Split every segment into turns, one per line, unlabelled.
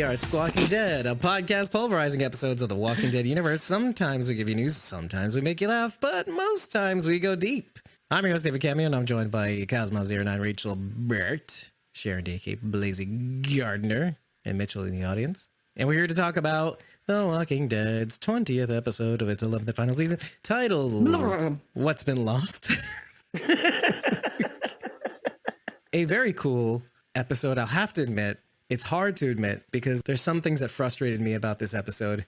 We are Squawking Dead, a podcast pulverizing episodes of the Walking Dead universe. Sometimes we give you news, sometimes we make you laugh, but most times we go deep. I'm your host, David Cameo, and I'm joined by Cosmo09, Rachel Burt, Sharon DK, Blazy Gardner, and Mitchell in the audience. And we're here to talk about The Walking Dead's 20th episode of its 11th and final season, titled What's Been Lost? A very cool episode, I'll have to admit. It's hard to admit because there's some things that frustrated me about this episode.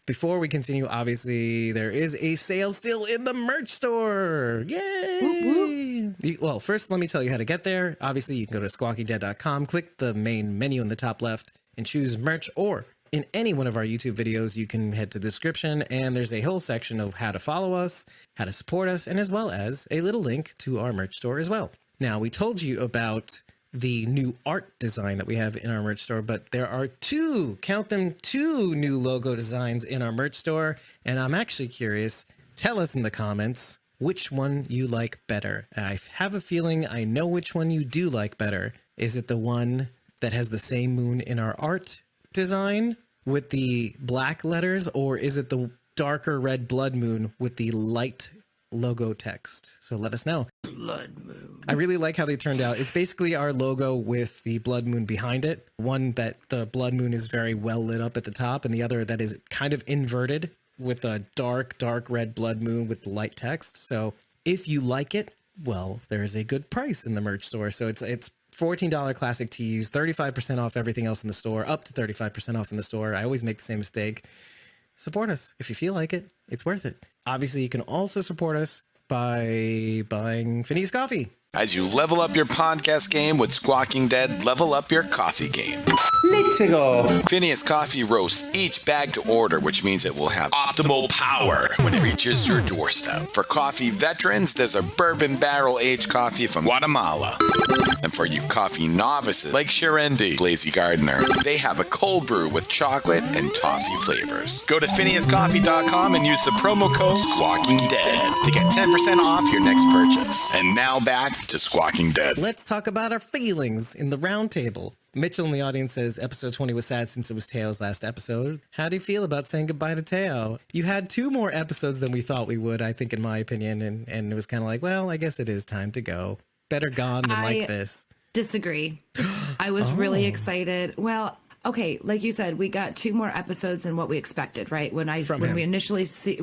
Before we continue, obviously, there is a sale still in the merch store. Yay! Well, first, let me tell you how to get there. Obviously, you can go to squawkydead.com, click the main menu in the top left, and choose merch. Or in any one of our YouTube videos, you can head to the description, and there's a whole section of how to follow us, how to support us, and as well as a little link to our merch store as well. Now, we told you about the new art design that we have in our merch store, but there are two new logo designs in our merch store, and I'm actually curious, tell us in the comments which one you like better. I have a feeling I know which one you do like better. Is it the one that has the same moon in our art design with the black letters, or is it the darker red blood moon with the light logo text? So let us know. Blood moon. I really like how they turned out. It's basically our logo with the blood moon behind it. One that the blood moon is very well lit up at the top, and the other that is kind of inverted with a dark red blood moon with light text. So if you like it, well, there's a good price in the merch store. So it's $14 classic tees, 35% off everything else in the store, up to 35% off in the store. I always make the same mistake. Support us. If you feel like it, it's worth it. Obviously, you can also support us by buying Phineas Coffee.
As you level up your podcast game with Squawking Dead, level up your coffee game.
Let's go.
Phineas Coffee roasts each bag to order, which means it will have optimal power when it reaches your doorstep. For coffee veterans, there's a bourbon barrel-aged coffee from Guatemala. And for you coffee novices, like Sharon D, Blazy Gardner, they have a cold brew with chocolate and toffee flavors. Go to phineascoffee.com and use the promo code SquawkingDead to get 10% off your next purchase. And now back to Squawking Dead.
Let's talk about our feelings in the round table. Mitchell in the audience says episode 20 was sad since it was Teo's last episode. How do you feel about saying goodbye to Teo? You had 2 more episodes than we thought we would, I think, in my opinion. And it was kind of like, well, I guess it is time to go. Better gone than like this.
Disagree. I was really excited. Well, okay, like you said, we got 2 more episodes than what we expected, right? When we initially see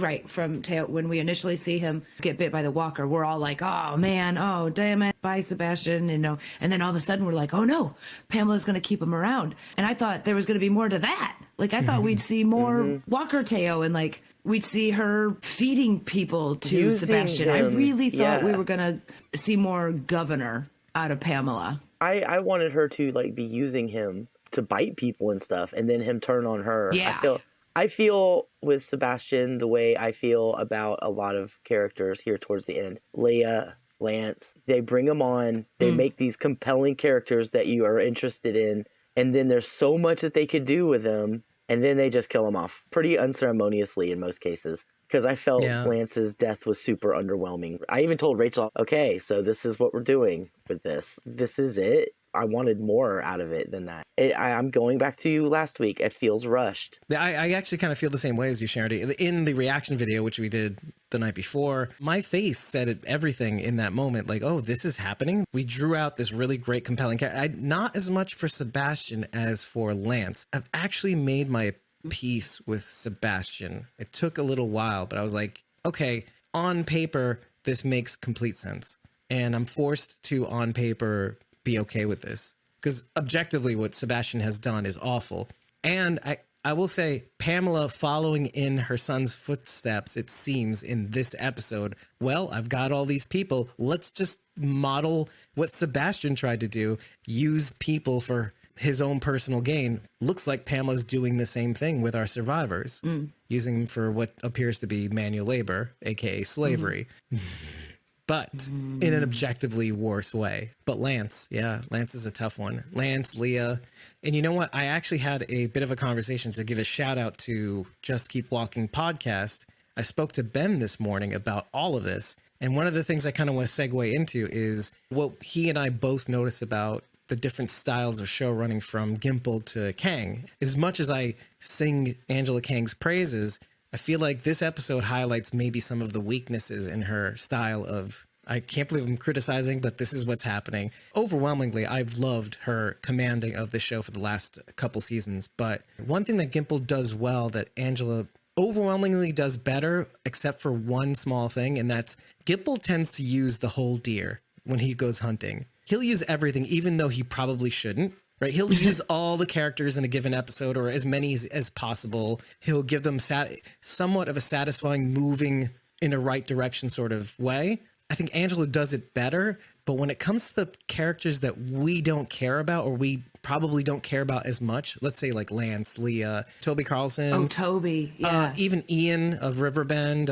him get bit by the walker, we're all like, oh man, oh damn it, bye Sebastian, and then all of a sudden we're like, oh no, Pamela's gonna keep him around. And I thought there was gonna be more to that. Like I thought we'd see more Walker Teo, and like we'd see her feeding people to using Sebastian. I really thought we were gonna see more governor out of Pamela.
I wanted her to like be using him to bite people and stuff, and then him turn on her.
Yeah.
I feel with Sebastian the way I feel about a lot of characters here towards the end. Leah, Lance, they bring them on, they make these compelling characters that you are interested in, and then there's so much that they could do with them, and then they just kill them off pretty unceremoniously in most cases. Because I felt Lance's death was super underwhelming. I even told Rachel, okay, so this is what we're doing with this. This is it. I wanted more out of it than that. I'm going back to you last week. It feels rushed.
I actually kind of feel the same way as you, Sharon. In the reaction video, which we did the night before, my face said everything in that moment. Like, oh, this is happening. We drew out this really great, compelling character. Not as much for Sebastian as for Lance. I've actually made my peace with Sebastian. It took a little while, but I was like, okay, on paper, this makes complete sense. And I'm forced to, on paper, be okay with this. Because objectively, what Sebastian has done is awful. And I will say, Pamela following in her son's footsteps, it seems, in this episode. Well, I've got all these people. Let's just model what Sebastian tried to do. Use people for his own personal gain. Looks like Pamela's doing the same thing with our survivors, using them for what appears to be manual labor, aka slavery, but in an objectively worse way. But Lance is a tough one. Lance, Leah, and you know what? I actually had a bit of a conversation to give a shout out to Just Keep Walking podcast. I spoke to Ben this morning about all of this, and one of the things I kind of want to segue into is what he and I both noticed about the different styles of show running from Gimple to Kang. As much as I sing Angela Kang's praises, I feel like this episode highlights maybe some of the weaknesses in her style of, I can't believe I'm criticizing, but this is what's happening. Overwhelmingly, I've loved her commanding of the show for the last couple seasons. But one thing that Gimple does well that Angela overwhelmingly does better, except for one small thing, and that's Gimple tends to use the whole deer when he goes hunting. He'll use everything, even though he probably shouldn't. Right, he'll use all the characters in a given episode, or as many as possible. He'll give them somewhat of a satisfying, moving in a right direction sort of way. I think Angela does it better, but when it comes to the characters that we don't care about, or we probably don't care about as much, let's say like Lance, Leah, Toby Carlson.
Oh, Toby, yeah.
Even Ian of Riverbend,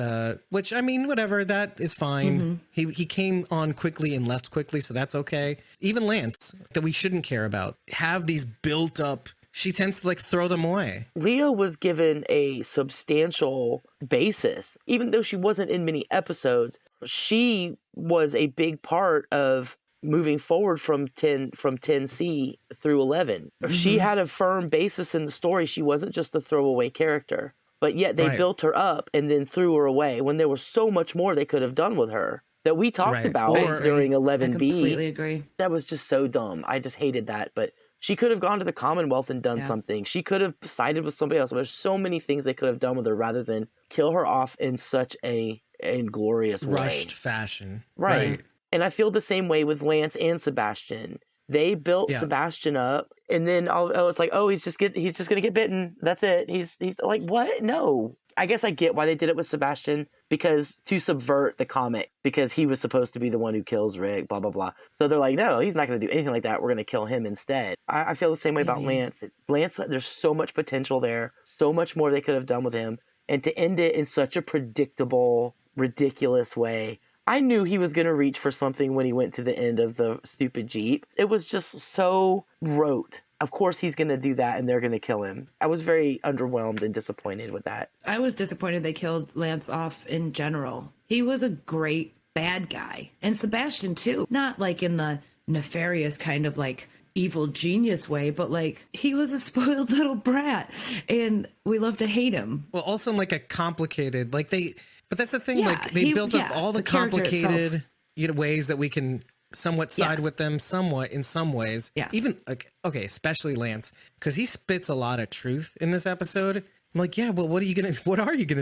which, I mean, whatever, that is fine. He came on quickly and left quickly, so that's okay. Even Lance, that we shouldn't care about, have these built up, she tends to like throw them away.
Leah was given a substantial basis, even though she wasn't in many episodes. She was a big part of moving forward from 10C through 11. She had a firm basis in the story. She wasn't just a throwaway character, but yet they built her up and then threw her away when there was so much more they could have done with her that we talked about during 11B.
I completely agree.
That was just so dumb. I just hated that, but she could have gone to the Commonwealth and done something. She could have sided with somebody else. There's so many things they could have done with her rather than kill her off in such a inglorious way.
Rushed fashion.
Right. And I feel the same way with Lance and Sebastian. They built Sebastian up, and then it's like, oh, he's just gonna get bitten. That's it. He's like, what? No. I guess I get why they did it with Sebastian, because to subvert the comic, because he was supposed to be the one who kills Rick, blah, blah, blah. So they're like, no, he's not going to do anything like that. We're going to kill him instead. I feel the same way about Lance. Lance, there's so much potential there, so much more they could have done with him. And to end it in such a predictable, ridiculous way, I knew he was going to reach for something when he went to the end of the stupid Jeep. It was just so rote. Of course he's going to do that and they're going to kill him. I was very underwhelmed and disappointed with that.
I was disappointed they killed Lance off in general. He was a great bad guy. And Sebastian too. Not like in the nefarious kind of like evil genius way, but like he was a spoiled little brat and we love to hate him.
Well, also in like a complicated, but that's the thing, like they built up all the complicated ways that we can somewhat side with them, somewhat in some ways. Yeah. Even like, okay, especially Lance, because he spits a lot of truth in this episode. I'm like, yeah, well, what are you gonna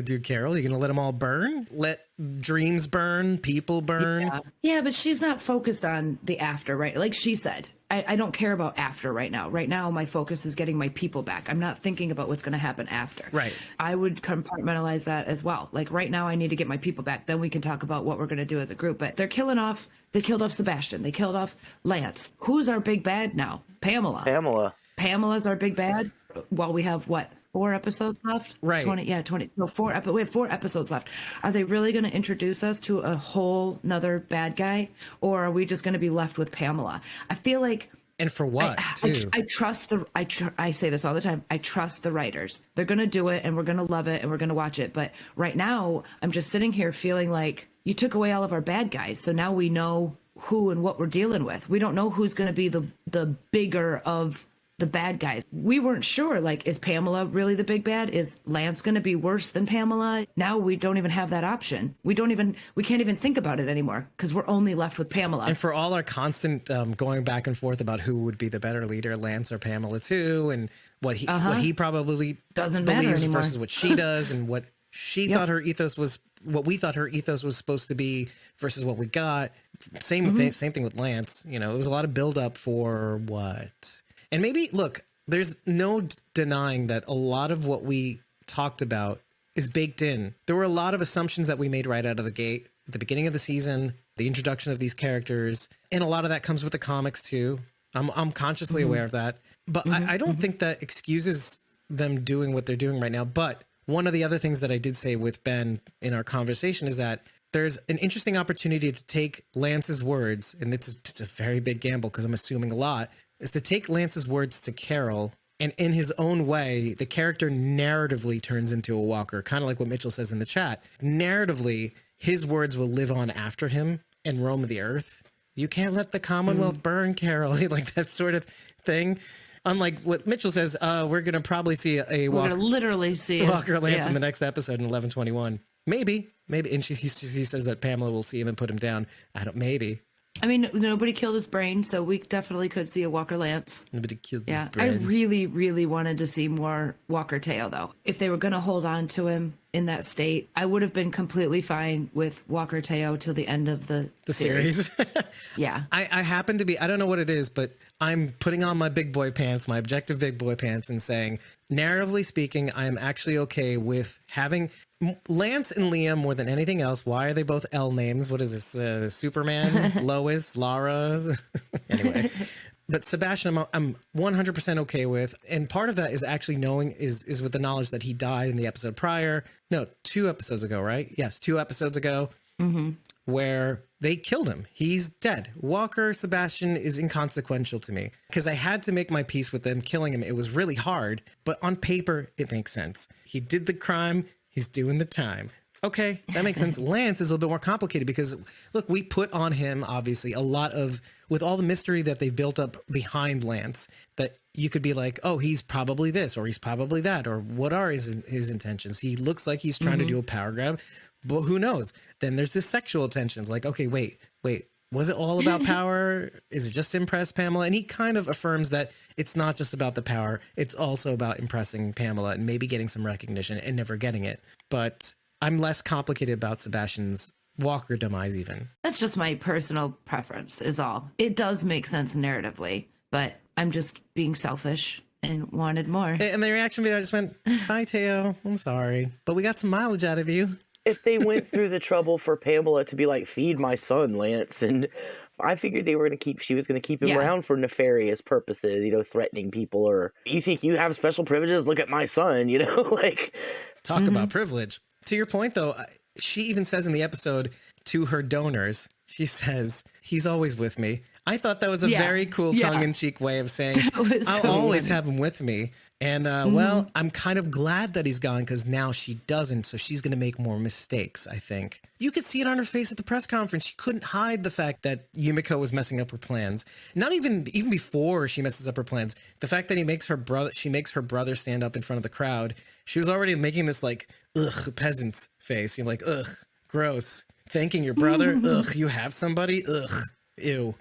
do, Carol? Are you gonna let them all burn? Let dreams burn, people burn?
Yeah, but she's not focused on the after, right? Like she said, I don't care about after right now. Right now, my focus is getting my people back. I'm not thinking about what's going to happen after.
Right.
I would compartmentalize that as well. Like right now, I need to get my people back. Then we can talk about what we're going to do as a group. But they killed off Sebastian. They killed off Lance. Who's our big bad now? Pamela. Pamela's our big bad. Well, we have what? 4 episodes left?
Right.
20. No, 4. We have 4 episodes left. Are they really going to introduce us to a whole nother bad guy? Or are we just going to be left with Pamela? I feel like...
And for what, too?
I say this all the time. I trust the writers. They're going to do it, and we're going to love it, and we're going to watch it. But right now, I'm just sitting here feeling like you took away all of our bad guys. So now we know who and what we're dealing with. We don't know who's going to be the bigger of the bad guys. We weren't sure, like, is Pamela really the big bad? Is Lance going to be worse than Pamela? Now we don't even have that option. We can't even think about it anymore because we're only left with Pamela.
And for all our constant going back and forth about who would be the better leader, Lance or Pamela too, and what he probably
doesn't
believes
matter
versus what she does, and what she thought her ethos was, what we thought her ethos was supposed to be versus what we got. Same thing with Lance. You know, it was a lot of build up for what. And maybe, look, there's no denying that a lot of what we talked about is baked in. There were a lot of assumptions that we made right out of the gate at the beginning of the season, the introduction of these characters, and a lot of that comes with the comics too. I'm consciously aware of that. But I don't think that excuses them doing what they're doing right now. But one of the other things that I did say with Ben in our conversation is that there's an interesting opportunity to take Lance's words, and it's a very big gamble because I'm assuming a lot, is to take Lance's words to Carol, and in his own way, the character narratively turns into a walker, kind of like what Mitchell says in the chat. Narratively, his words will live on after him and roam the earth. You can't let the Commonwealth burn, Carol. Like that sort of thing. Unlike what Mitchell says, we're going to probably see a
We're gonna literally see
Walker Lance
yeah.
in the next episode in 1121. Maybe. And he says that Pamela will see him and put him down. Maybe.
I mean, nobody killed his brain, so we definitely could see a Walker Lance.
Nobody killed
Yeah,
his brain.
I really, really wanted to see more Walker Teo, though. If they were going to hold on to him in that state, I would have been completely fine with Walker Teo till the end of the
series.
Yeah.
I happen to be, I don't know what it is, but I'm putting on my big boy pants, my objective big boy pants, and saying, narratively speaking, I am actually okay with having Lance and Liam more than anything else. Why are they both L names? What is this? Superman, Lois, Lara? Anyway. But Sebastian, I'm 100% okay with. And part of that is actually knowing is with the knowledge that he died in the episode prior. No, 2 episodes ago, right? Yes, 2 episodes ago. Where they killed him. He's dead. Walker Sebastian is inconsequential to me because I had to make my peace with them killing him. It was really hard, but on paper, it makes sense. He did the crime. He's doing the time. Okay, that makes sense. Lance is a little bit more complicated because, look, we put on him, obviously, a lot of, with all the mystery that they've built up behind Lance, that you could be like, oh, he's probably this, or he's probably that, or what are his intentions? He looks like he's trying to do a power grab, but who knows? Then there's this sexual tensions, like, okay, wait, was it all about power? Is it just to impress Pamela? And he kind of affirms that it's not just about the power, it's also about impressing Pamela and maybe getting some recognition and never getting it. But I'm less complicated about Sebastian's Walker demise even.
That's just my personal preference is all. It does make sense narratively, but I'm just being selfish and wanted more.
And the reaction video, I just went, hi, Teo, I'm sorry, but we got some mileage out of you.
If they went through the trouble for Pamela to be like, feed my son, Lance, and I figured she was going to keep him around for nefarious purposes, threatening people, or you think you have special privileges? Look at my son, like.
Talk about privilege. To your point, though, she even says in the episode to her donors, she says, he's always with me. I thought that was a very cool tongue-in-cheek way of saying, I'll always have him with me. And, well, I'm kind of glad that he's gone because now she doesn't. So she's going to make more mistakes, I think. You could see it on her face at the press conference. She couldn't hide the fact that Yumiko was messing up her plans. Not even before she messes up her plans. The fact that she makes her brother stand up in front of the crowd. She was already making this like, ugh, peasant's face. You're like, ugh, gross. Thanking your brother. Ugh, you have somebody. Ugh, ew.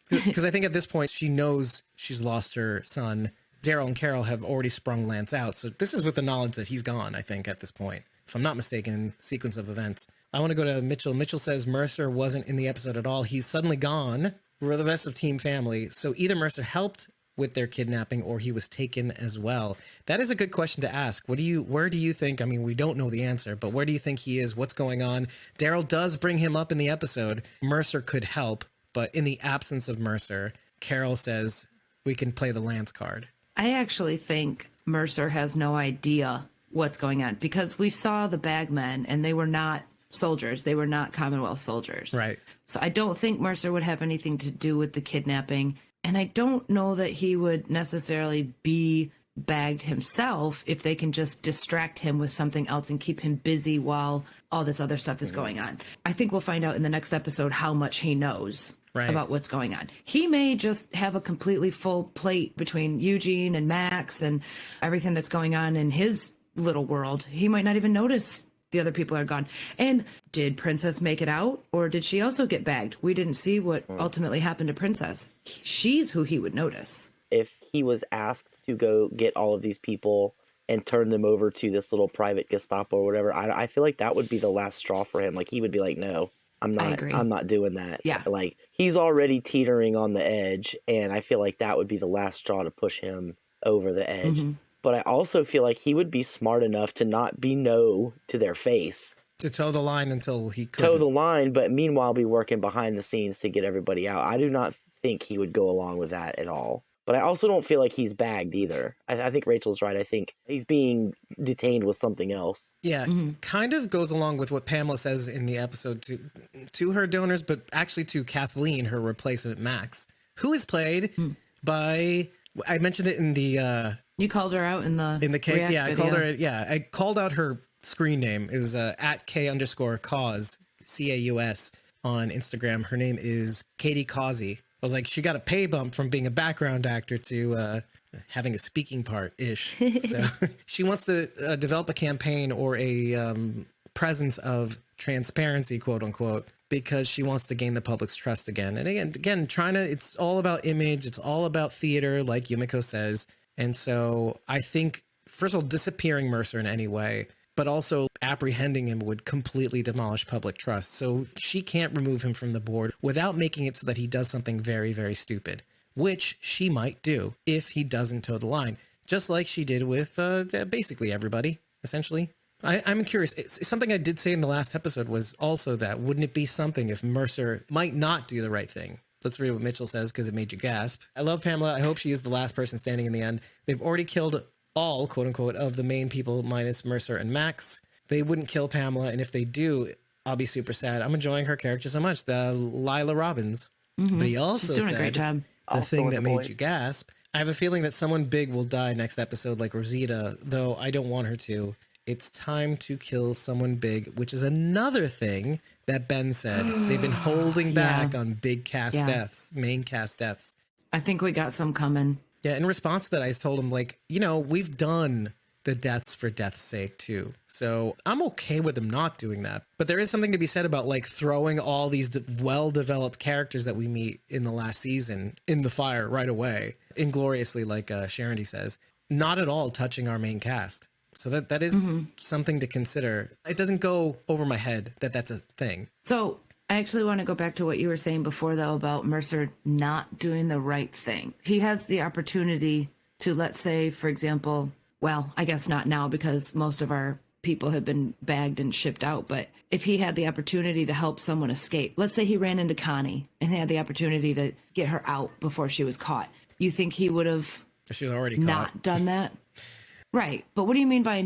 Because I think at this point she knows she's lost her son. Daryl and Carol have already sprung Lance out. So this is with the knowledge that he's gone, I think, at this point. If I'm not mistaken, in sequence of events. I want to go to Mitchell. Mitchell says Mercer wasn't in the episode at all. He's suddenly gone. We're the rest of Team Family. So either Mercer helped with their kidnapping or he was taken as well. That is a good question to ask. Where do you think, I mean, we don't know the answer, but where do you think he is? What's going on? Daryl does bring him up in the episode. Mercer could help, but in the absence of Mercer, Carol says we can play the Lance card.
I actually think Mercer has no idea what's going on because we saw the bagmen and they were not soldiers. They were not Commonwealth soldiers.
Right.
So I don't think Mercer would have anything to do with the kidnapping. And I don't know that he would necessarily be bagged himself if they can just distract him with something else and keep him busy while all this other stuff is going on. I think we'll find out in the next episode how much he knows about what's going on. He may just have a completely full plate between Eugene and Max and everything that's going on in his little world. He might not even notice the other people are gone. And did Princess make it out or did she also get bagged? We didn't see what ultimately happened to Princess. She's who he would notice. If
he was asked to go get all of these people and turn them over to this little private Gestapo or whatever, I feel like that would be the last straw for him. Like he would be like, no, I'm not doing that.
Yeah.
Like he's already teetering on the edge. And I feel like that would be the last straw to push him over the edge. Mm-hmm. But I also feel like he would be smart enough to not be no to their face.
To toe the line until he could.
Toe the line, but meanwhile be working behind the scenes to get everybody out. I do not think he would go along with that at all. But I also don't feel like he's bagged either. I think Rachel's right. I think he's being detained with something else.
Yeah, kind of goes along with what Pamela says in the episode to her donors, but actually to Kathleen, her replacement Max, who is played by, I mentioned it in the...
You called her out in the
cake. Yeah,
video.
I called out her screen name. It was @K_cause, CAUS. on Instagram. Her name is Katie Causey. I was like, she got a pay bump from being a background actor to having a speaking part ish. So she wants to develop a campaign or a presence of transparency, quote unquote, because she wants to gain the public's trust again. And again, it's all about image. It's all about theater, like Yumiko says. And so I think, first of all, disappearing Mercer in any way, but also apprehending him would completely demolish public trust. So she can't remove him from the board without making it so that he does something very, very stupid, which she might do if he doesn't toe the line, just like she did with basically everybody, essentially. I'm curious. It's something I did say in the last episode was also that, wouldn't it be something if Mercer might not do the right thing? Let's read what Mitchell says because it made you gasp. I love Pamela. I hope she is the last person standing in the end. They've already killed all, quote unquote, of the main people minus Mercer and Max. They wouldn't kill Pamela, and if they do, I'll be super sad. I'm enjoying her character so much, the Lila Robbins. Mm-hmm. But he also
She's doing
said
a great job.
The
Also
thing
with
that
the
made
boys.
you gasp. I have a feeling that someone big will die next episode, like Rosita, though I don't want her to. It's time to kill someone big, which is another thing that Ben said. They've been holding back on big cast deaths, main cast deaths.
I think we got some coming.
Yeah, in response to that, I told him, like, we've done the deaths for death's sake too. So I'm okay with them not doing that. But there is something to be said about like throwing all these well-developed characters that we meet in the last season in the fire right away, ingloriously, like Sharon says, not at all touching our main cast. So that is something to consider. It doesn't go over my head that that's a thing.
So I actually want to go back to what you were saying before, though, about Mercer not doing the right thing. He has the opportunity to, let's say, for example, well, I guess not now because most of our people have been bagged and shipped out. But if he had the opportunity to help someone escape, let's say he ran into Connie and he had the opportunity to get her out before she was caught. You think he would have
She's already caught.
not done that? Right. But what do you mean by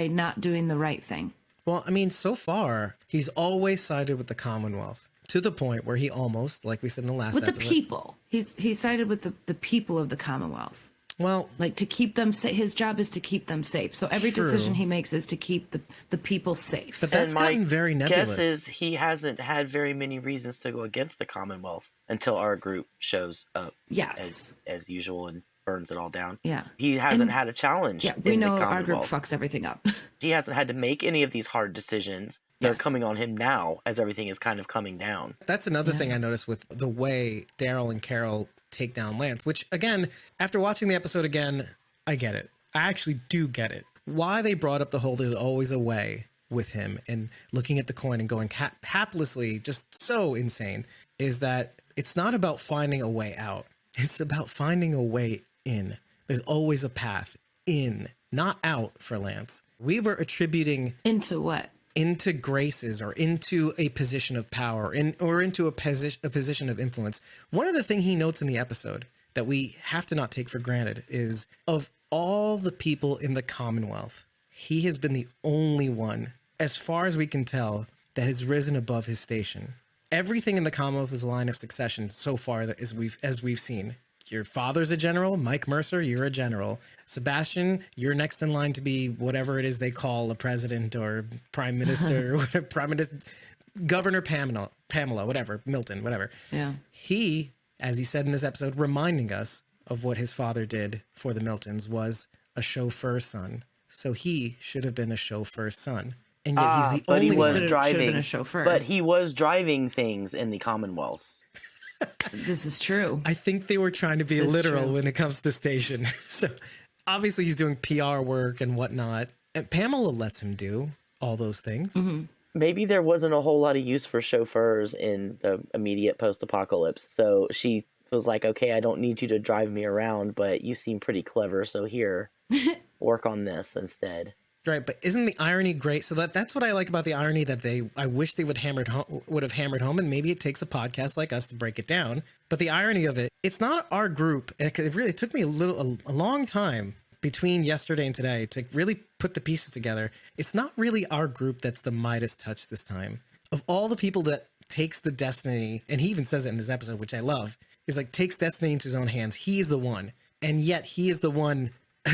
not doing the right thing?
Well, I mean, so far, he's always sided with the Commonwealth to the point where he almost, like we said in the last episode.
With the people. He's sided with the people of the Commonwealth.
Well,
like to keep them safe. His job is to keep them safe. So every
True.
decision he makes is to keep the people safe.
But that's gotten very nebulous.
Guess is he hasn't had very many reasons to go against the Commonwealth until our group shows up.
Yes.
As usual and burns it all down.
Yeah.
He hasn't had a challenge.
Yeah, we
in the
know our group
Commonwealth.
fucks everything up.
He hasn't had to make any of these hard decisions. They're
Yes.
coming on him now as everything is kind of coming down.
That's another thing I noticed with the way Daryl and Carol take down Lance, which, again, after watching the episode again, I get it. I actually do get it. Why they brought up the whole there's always a way with him and looking at the coin and going haplessly, just so insane, is that it's not about finding a way out. It's about finding a way in. There's always a path in, not out for Lance. We were attributing
Into what?
into graces or into a position of power or into a position of influence. One of the things he notes in the episode that we have to not take for granted is of all the people in the Commonwealth, he has been the only one, as far as we can tell, that has risen above his station. Everything in the Commonwealth is a line of succession so far that as we've seen. Your father's a general. Mike Mercer, you're a general. Sebastian, you're next in line to be whatever it is they call a president or prime minister or whatever, prime minister, Governor Pamela, whatever, Milton, whatever.
Yeah.
He, as he said in this episode, reminding us of what his father did for the Miltons, was a chauffeur's son. So he should have been a chauffeur's son. And yet he's the
but
only
he was
one.
Should've
driving.
been a chauffeur.
But he was driving things in the Commonwealth.
This is true.
I think they were trying to be
This is
literal
true.
when it comes to station. So obviously he's doing PR work and whatnot. And Pamela lets him do all those things.
Mm-hmm.
Maybe there wasn't a whole lot of use for chauffeurs in the immediate post-apocalypse. So she was like, okay, I don't need you to drive me around, but you seem pretty clever. So here, work on this instead.
Right, but isn't the irony great? So that's what I like about the irony that I wish they would have hammered home, and maybe it takes a podcast like us to break it down. But the irony of it, it's not our group. It really took me a long time between yesterday and today to really put the pieces together. It's not really our group that's the Midas touch this time. Of all the people that takes the destiny, and he even says it in this episode, which I love, is like takes destiny into his own hands. He is the one, and yet he is the one.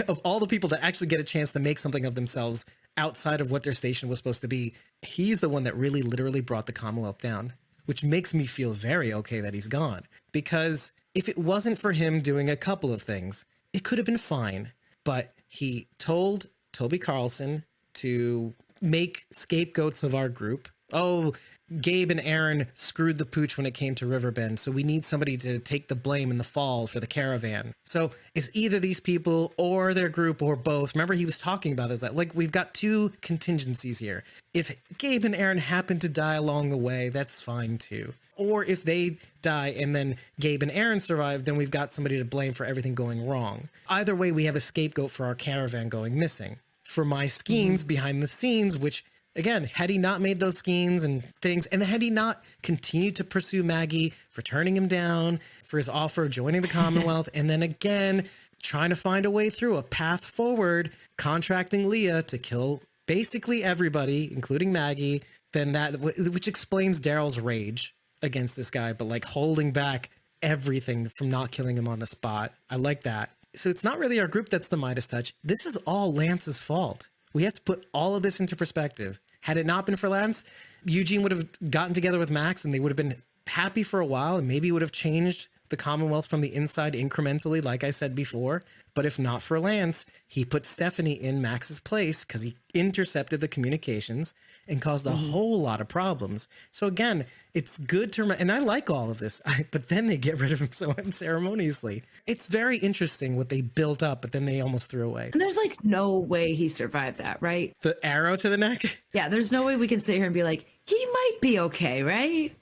Of all the people that actually get a chance to make something of themselves outside of what their station was supposed to be, he's the one that really literally brought the Commonwealth down. which makes me feel very okay that he's gone. Because if it wasn't for him doing a couple of things, it could have been fine. But he told Toby Carlson to make scapegoats of our group. Oh, Gabe and Aaron screwed the pooch when it came to Riverbend, so we need somebody to take the blame in the fall for the caravan. So it's either these people or their group or both. Remember, he was talking about this, that like we've got two contingencies here. If Gabe and Aaron happen to die along the way, that's fine too. Or if they die and then Gabe and Aaron survive, then we've got somebody to blame for everything going wrong. Either way, we have a scapegoat for our caravan going missing. For my schemes behind the scenes, which again, had he not made those schemes and things, and had he not continued to pursue Maggie for turning him down, for his offer of joining the Commonwealth, and then again, trying to find a way through, a path forward, contracting Leah to kill basically everybody, including Maggie, then that, which explains Daryl's rage against this guy, but like holding back everything from not killing him on the spot. I like that. So it's not really our group that's the Midas touch. This is all Lance's fault. We have to put all of this into perspective. Had it not been for Lance, Eugene would have gotten together with Max and they would have been happy for a while and maybe would have changed the Commonwealth from the inside incrementally, like I said before. But if not for Lance, he put Stephanie in Max's place because he intercepted the communications and caused a whole lot of problems. So again, it's good to remember, and I like all of this, but then they get rid of him so unceremoniously. It's very interesting what they built up, but then they almost threw away.
And there's like no way he survived that, right?
The arrow to the neck?
Yeah, there's no way we can sit here and be like, he might be okay, right?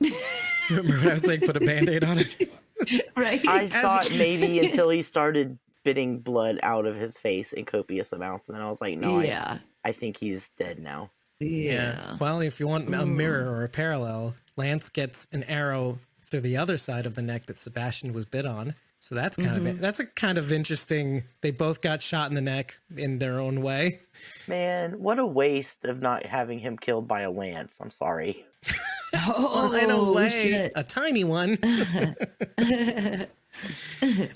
Remember when I was saying put a Band-Aid on it?
Right?
I thought maybe until he started spitting blood out of his face in copious amounts, and then I was like, no,
Yeah.
I think he's dead now.
Yeah.
Well, if you want a mirror or a parallel, Lance gets an arrow through the other side of the neck that Sebastian was bit on. So that's kind of that's a kind of interesting. They both got shot in the neck in their own way.
Man, what a waste of not having him killed by a lance. I'm sorry.
Oh,
Well, in a way,
shit.
a tiny one.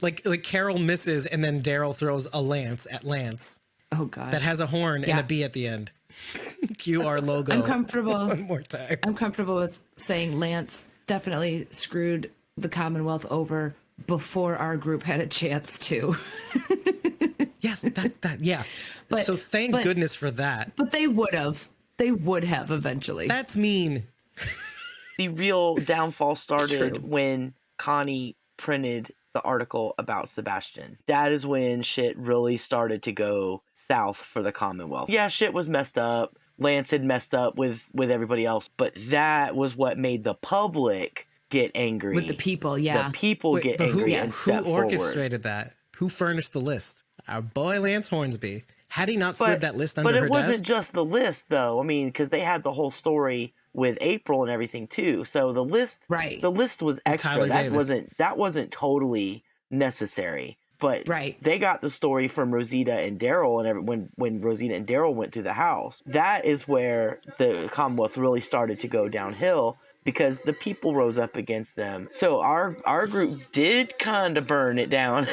like Carol misses, and then Daryl throws a lance at Lance
Oh, God.
that has a horn and a bee at the end. Cue our logo.
I'm comfortable.
One more time.
I'm comfortable with saying Lance definitely screwed the Commonwealth over before our group had a chance to.
Yes, yeah.
But-
so thank
but-
goodness for that.
But they would have. They would have eventually.
That's mean.
The real downfall started
True.
when Connie printed the article about Sebastian. That is when shit really started to go south for the Commonwealth. Yeah, shit was messed up. Lance had messed up with everybody else, but that was what made the public get angry.
With the people, yeah.
The people
Wait,
get
but
angry
who
and step
orchestrated that? Who furnished the list? Our boy Lance Hornsby. Had he not slid that list under
but
her
it wasn't
desk?
just the list, though. I mean, because they had the whole story with April and everything too. So the list,
Right.
The list was extra.
Tyler
That
Davis.
wasn't totally necessary. But
Right.
they got the story from Rosita and Daryl, and when Rosita and Daryl went to the house, that is where the Commonwealth really started to go downhill because the people rose up against them. So our group did kind of burn it down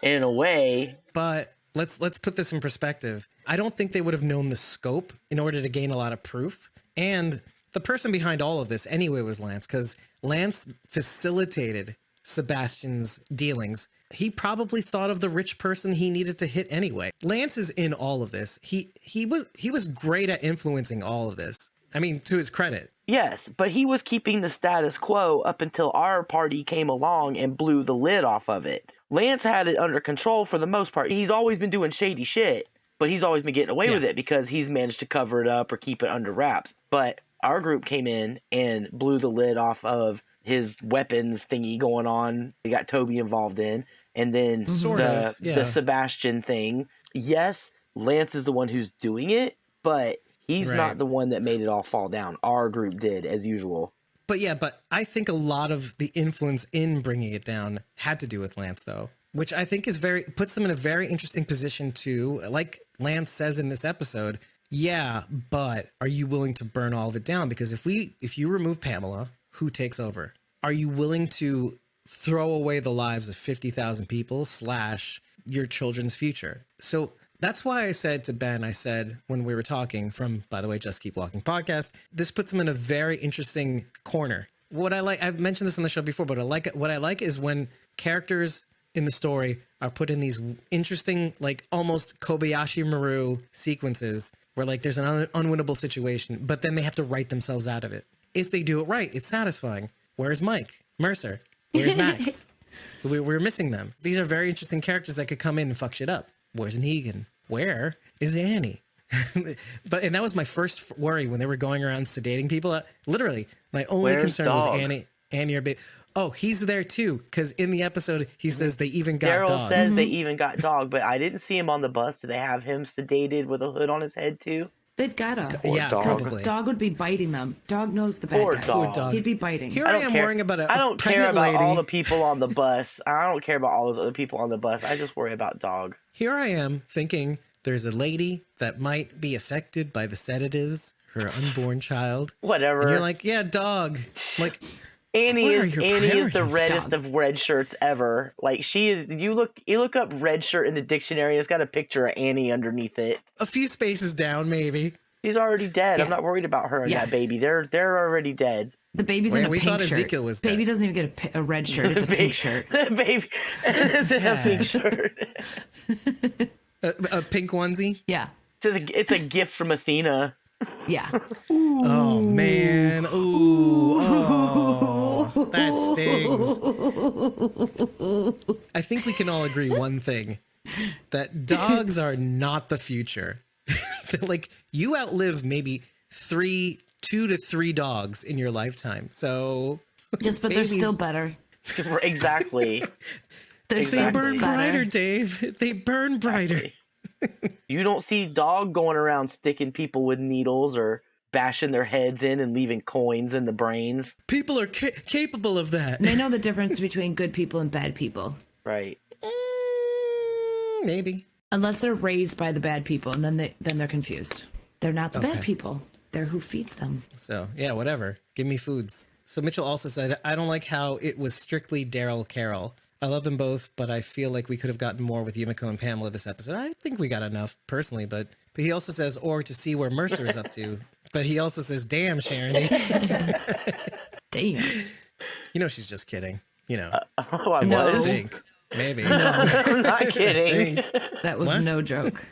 in a way.
But let's put this in perspective. I don't think they would have known the scope in order to gain a lot of proof. And the person behind all of this anyway was Lance, because Lance facilitated Sebastian's dealings. He probably thought of the rich person he needed to hit anyway. Lance is in all of this. He was great at influencing all of this. I mean, to his credit.
Yes, but he was keeping the status quo up until our party came along and blew the lid off of it. Lance had it under control for the most part. He's always been doing shady shit, but he's always been getting away with it because he's managed to cover it up or keep it under wraps. But our group came in and blew the lid off of his weapons thingy going on. They got Toby involved in. And then the Sebastian thing. Yes, Lance is the one who's doing it, but he's not the one that made it all fall down. Our group did, as usual.
But I think a lot of the influence in bringing it down had to do with Lance, though, which I think is puts them in a very interesting position to, like Lance says in this episode, yeah, but are you willing to burn all of it down? Because if you remove Pamela, who takes over? Are you willing to throw away the lives of 50,000 people / your children's future? So that's why I said to Ben, I said when we were talking from, by the way, Just Keep Walking podcast, this puts him in a very interesting corner what I like, I've mentioned this on the show before, but what I like is when characters in the story are put in these interesting, like almost Kobayashi Maru sequences where like there's an unwinnable situation, but then they have to write themselves out of it. If they do it right, it's satisfying. Where's Mike Mercer? Where's Max? We're missing them. These are very interesting characters that could come in and fuck shit up. Where's Negan? Where is Annie? And that was my first worry when they were going around sedating people. Literally, my only concern was Annie or baby. Oh, he's there too, because in the episode he says they even got
Daryl
dog.
says they even got dog, but I didn't see him on the bus. Do they have him sedated with a hood on his head too?
They've got to.
Yeah,
dog.
probably.
Dog would be biting them. Dog knows the bad
Poor
guys.
dog.
He'd be biting.
Here I am worrying about
I don't care
pregnant
about
lady.
all the people on the bus. I don't care about all those other people on the bus. I just worry about dog.
Here I am thinking there's a lady that might be affected by the sedatives, her unborn child.
Whatever.
And you're like, yeah, dog. Like,
Annie
where are
is
your
the
parents?
reddest of red shirts ever. Like she is. You look up red shirt in the dictionary. It's got a picture of Annie underneath it.
a few spaces down, maybe.
She's already dead.
Yeah.
I'm not worried about her and
Yeah.
that baby. They're already dead.
The baby's
Wait,
in a
we
pink
thought
shirt.
Ezekiel was
Baby
dead.
doesn't even get a red shirt. It's a pink shirt.
The baby is in a pink shirt.
A pink onesie.
Yeah.
It's a gift from Athena.
Yeah.
Oh man. Ooh. Oh, that stings. I think we can all agree one thing: that dogs are not the future. Like you outlive maybe 2 to 3 dogs in your lifetime. So
Yes, but they're
Babies-
still better.
Exactly.
They're
they
still
burn
better.
brighter, Dave. They burn brighter.
You don't see dog going around sticking people with needles or bashing their heads in and leaving coins in the brains.
People are capable of that.
They know the difference between good people and bad people.
Right.
Maybe.
Unless they're raised by the bad people, and then they're confused. They're not the
Okay.
bad people. They're who feeds them.
So, yeah, whatever. Give me foods. So Mitchell also said, I don't like how it was strictly Daryl Carol. I love them both, but I feel like we could have gotten more with Yumiko and Pamela this episode. I think we got enough, personally, but he also says, or to see where Mercer is up to. But he also says, damn, Sharon.
Damn.
You know she's just kidding. You know.
Oh, I
No.
I
was.
think. Maybe.
I'm not
I
kidding.
think.
That was
What?
no joke.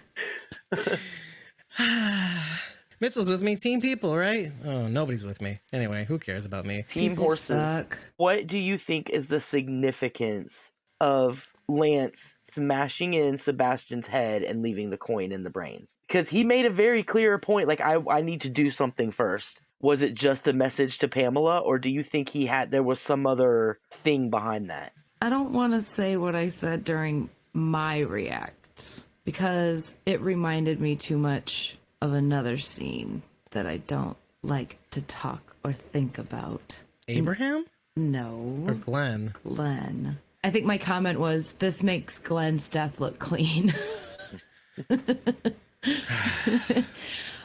Mitchell's with me. Team people, right? Oh, nobody's with me. Anyway, who cares about me?
Team
People
horses.
suck.
What do you think is the significance of Lance smashing in Sebastian's head and leaving the coin in the brains? Because he made a very clear point, like, I need to do something first. Was it just a message to Pamela, or do you think there was some other thing behind that?
I don't want to say what I said during my react because it reminded me too much of another scene that I don't like to talk or think about.
Abraham or
No,
Glenn?
Glenn. I think my comment was, this makes Glenn's death look clean.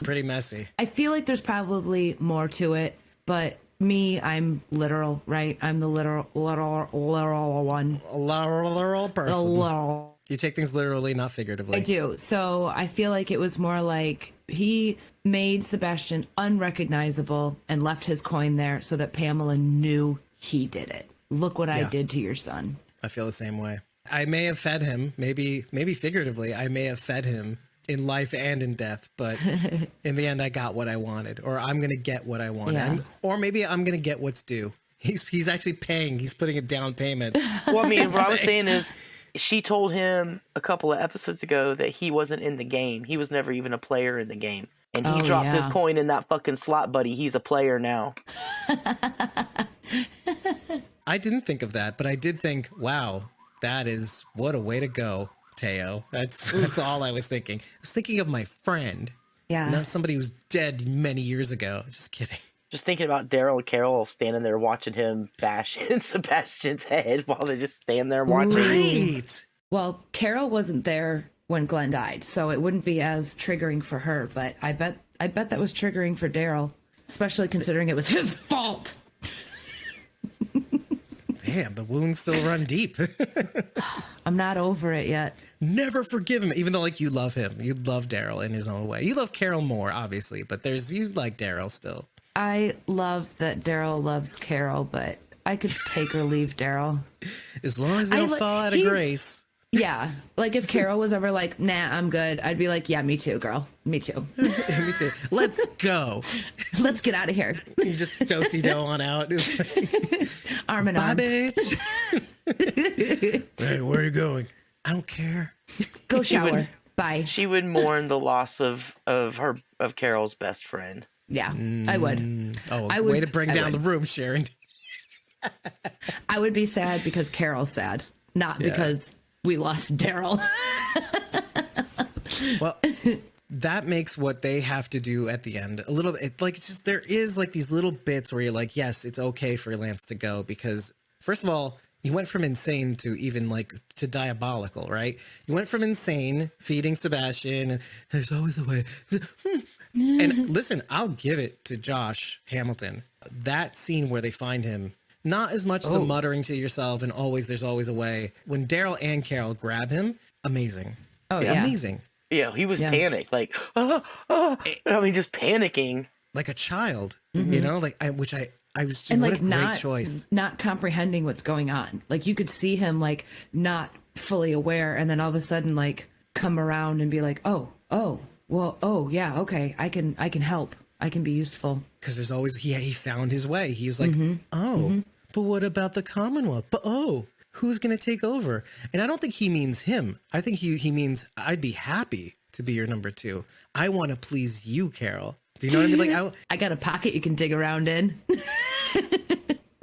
Pretty messy.
I feel like there's probably more to it, but me, I'm literal, right? I'm the literal one.
A literal
The
person.
literal.
You take things literally, not figuratively.
I do. So I feel like it was more like he made Sebastian unrecognizable and left his coin there so that Pamela knew he did it. Look what I
Yeah.
did to your son.
I feel the same way. I may have fed him, maybe figuratively, I may have fed him in life and in death, but in the end I got what I wanted, or I'm going to get what I wanted.
Yeah.
Or maybe I'm going to get what's due. He's actually paying. He's putting a down payment.
Well, I mean, what I was saying is, she told him a couple of episodes ago that he wasn't in the game. He was never even a player in the game. And he
Oh,
dropped his
yeah.
coin in that fucking slot, buddy. He's a player now.
I didn't think of that, but I did think, wow, what a way to go, Teo. That's all I was thinking. I was thinking of my friend,
Yeah.
not somebody who's dead many years ago. Just kidding.
Just thinking about Daryl and Carol standing there watching him bash in Sebastian's head while they just stand there watching.
Right.
Well, Carol wasn't there when Glenn died, so it wouldn't be as triggering for her, but I bet that was triggering for Daryl, especially considering it was his fault.
Damn, the wounds still run deep.
I'm not over it yet.
Never forgive him, even though like you love him. You love Daryl in his own way. You love Carol more, obviously, but you like Daryl still.
I love that Daryl loves Carol, but I could take or leave Daryl.
As long as they don't fall out of grace.
Yeah. Like if Carol was ever like, nah, I'm good, I'd be like, yeah, me too, girl. Me too.
Me too. Let's go.
Let's get out of here.
You just do-si-do on out.
Arm in
Bye,
arm.
bitch. Hey, where are you going? I don't care.
Go shower. Bye.
She would mourn the loss of Carol's best friend.
Yeah, I would.
Oh,
I would,
way to bring down the room, Sharon.
I would be sad because Carol's sad, not because we lost Daryl.
Well, that makes what they have to do at the end a little bit like it's just there is like these little bits where you're like, yes, it's okay for Lance to go because first of all, he went from insane to even like to diabolical, right? He went from insane feeding Sebastian and there's always a way. And listen, I'll give it to Josh Hamilton. That scene where they find him, not as much the muttering to yourself and always there's always a way. When Daryl and Carol grab him, amazing.
Oh, yeah.
Amazing.
Yeah, he was panicked, like, I mean, just panicking.
Like a child, you know, like I was just,
And
what
like
a great choice.
not comprehending what's going on. Like you could see him like not fully aware, and then all of a sudden like come around and be like, oh, well, oh yeah, okay, I can help. I can be useful.
Because there's always, he found his way. He was like, but what about the Commonwealth? But who's going to take over? And I don't think he means him. I think he means I'd be happy to be your number 2. I want to please you, Carol. Do you know what I mean? Like,
I got a pocket you can dig around in.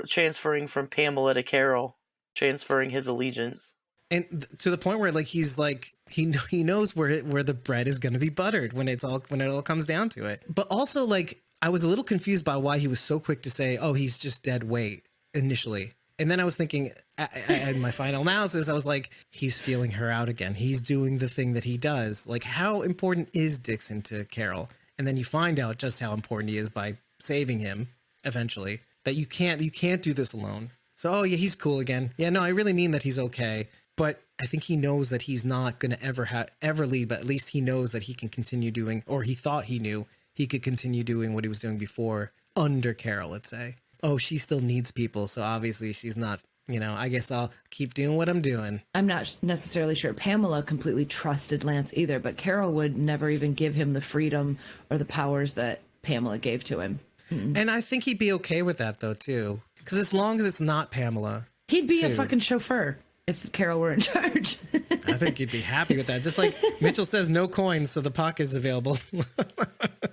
Transferring from Pamela to Carol, transferring his allegiance.
and to the point where like he's like he knows where the bread is going to be buttered when it all comes down to it. But also like I was a little confused by why he was so quick to say, "Oh, he's just dead weight" initially. And then I was thinking, in my final analysis, I was like, he's feeling her out again. He's doing the thing that he does. Like, how important is Dixon to Carol? And then you find out just how important he is by saving him eventually. That you can't do this alone. So, oh yeah, he's cool again. Yeah, no, I really mean that he's okay. But I think he knows that he's not going to ever leave. But at least he knows that he can continue doing, or he thought he knew he could continue doing what he was doing before under Carol, let's say. Oh, she still needs people, so obviously she's not, I guess I'll keep doing what I'm doing.
I'm not necessarily sure Pamela completely trusted Lance either, but Carol would never even give him the freedom or the powers that Pamela gave to him. Mm-mm.
And I think he'd be okay with that, though, too. Because as long as it's not Pamela.
He'd be a fucking chauffeur if Carol were in charge.
I think he'd be happy with that. Just like Mitchell says, no coins, so the pocket is available.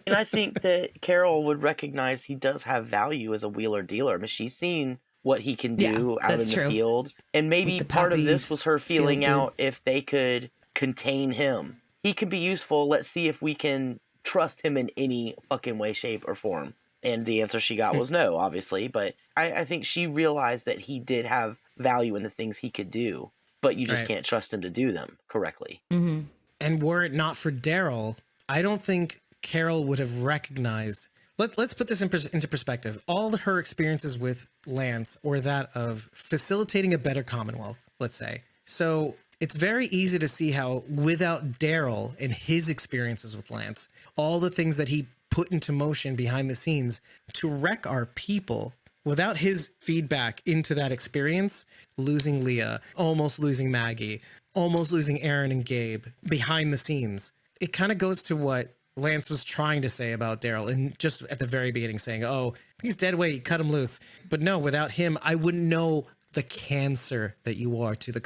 And I think that Carol would recognize he does have value as a wheeler dealer. I mean, she's seen what he can do out in the field. And maybe part of this was her feeling out if they could contain him. He could be useful. Let's see if we can trust him in any fucking way, shape, or form. And the answer she got was no, obviously. But I think she realized that he did have value in the things he could do. But you just can't trust him to do them correctly.
Mm-hmm.
And were it not for Daryl, I don't think Carol would have recognized. Let's put this into perspective. All her experiences with Lance or that of facilitating a better Commonwealth, let's say. So it's very easy to see how without Daryl and his experiences with Lance, all the things that he put into motion behind the scenes to wreck our people, without his feedback into that experience, losing Leah, almost losing Maggie, almost losing Aaron and Gabe behind the scenes, it kind of goes to what Lance was trying to say about Daryl, and just at the very beginning saying, oh, he's dead weight, cut him loose. But no, without him, I wouldn't know the cancer that you are to the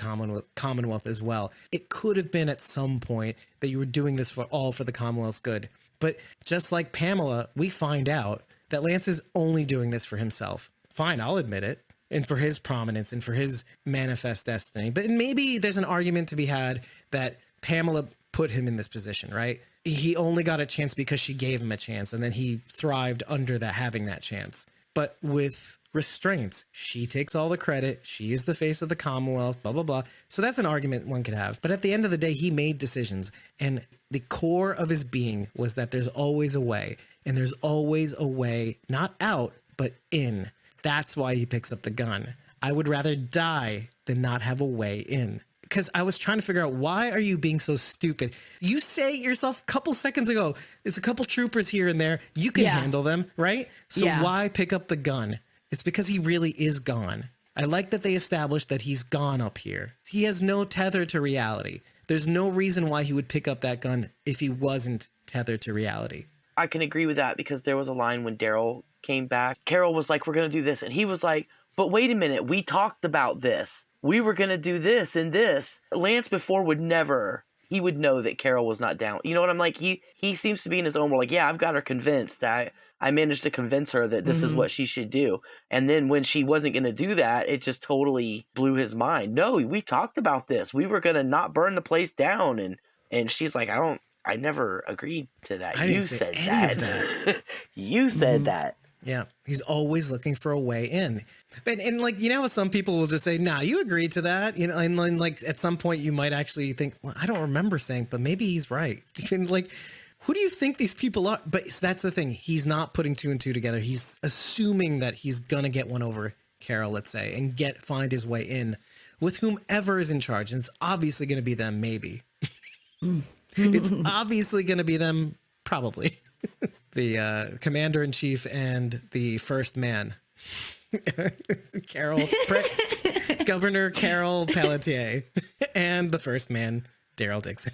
Commonwealth as well. It could have been at some point that you were doing this for the Commonwealth's good. But just like Pamela, we find out that Lance is only doing this for himself. Fine, I'll admit it. And for his prominence and for his manifest destiny. But maybe there's an argument to be had that Pamela put him in this position, right? He only got a chance because she gave him a chance, and then he thrived under that, having that chance. But with restraints, she takes all the credit. She is the face of the Commonwealth, blah, blah, blah. So that's an argument one could have. But at the end of the day, he made decisions. And the core of his being was that there's always a way. And there's always a way, not out, but in. That's why he picks up the gun. I would rather die than not have a way in. because I was trying to figure out, why are you being so stupid? You say it yourself a couple seconds ago, it's a couple troopers here and there. You can handle them, right? So why pick up the gun? It's because he really is gone. I like that they established that he's gone up here. He has no tether to reality. There's no reason why he would pick up that gun if he wasn't tethered to reality.
I can agree with that, because there was a line when Daryl came back. Carol was like, we're going to do this. And he was like, but wait a minute, we talked about this. We were going to do this and this. Lance before would never, he would know that Carol was not down. You know what I'm like? He seems to be in his own world. Like, yeah, I've got her convinced. I managed to convince her that this is what she should do. And then when she wasn't going to do that, it just totally blew his mind. No, we talked about this. We were going to not burn the place down. And she's like, I never agreed to that. You said that. You said that.
Yeah, he's always looking for a way in. And like, you know, some people will just say, nah, you agreed to that. You know, and then like at some point you might actually think, well, I don't remember saying, but maybe he's right. And like, who do you think these people are? But that's the thing. He's not putting two and two together. He's assuming that he's going to get one over Carol, let's say, and find his way in with whomever is in charge. And it's obviously going to be them, maybe. It's obviously going to be them, probably. The commander-in-chief and the first man. Governor Carol Pelletier, and the first man, Daryl Dixon.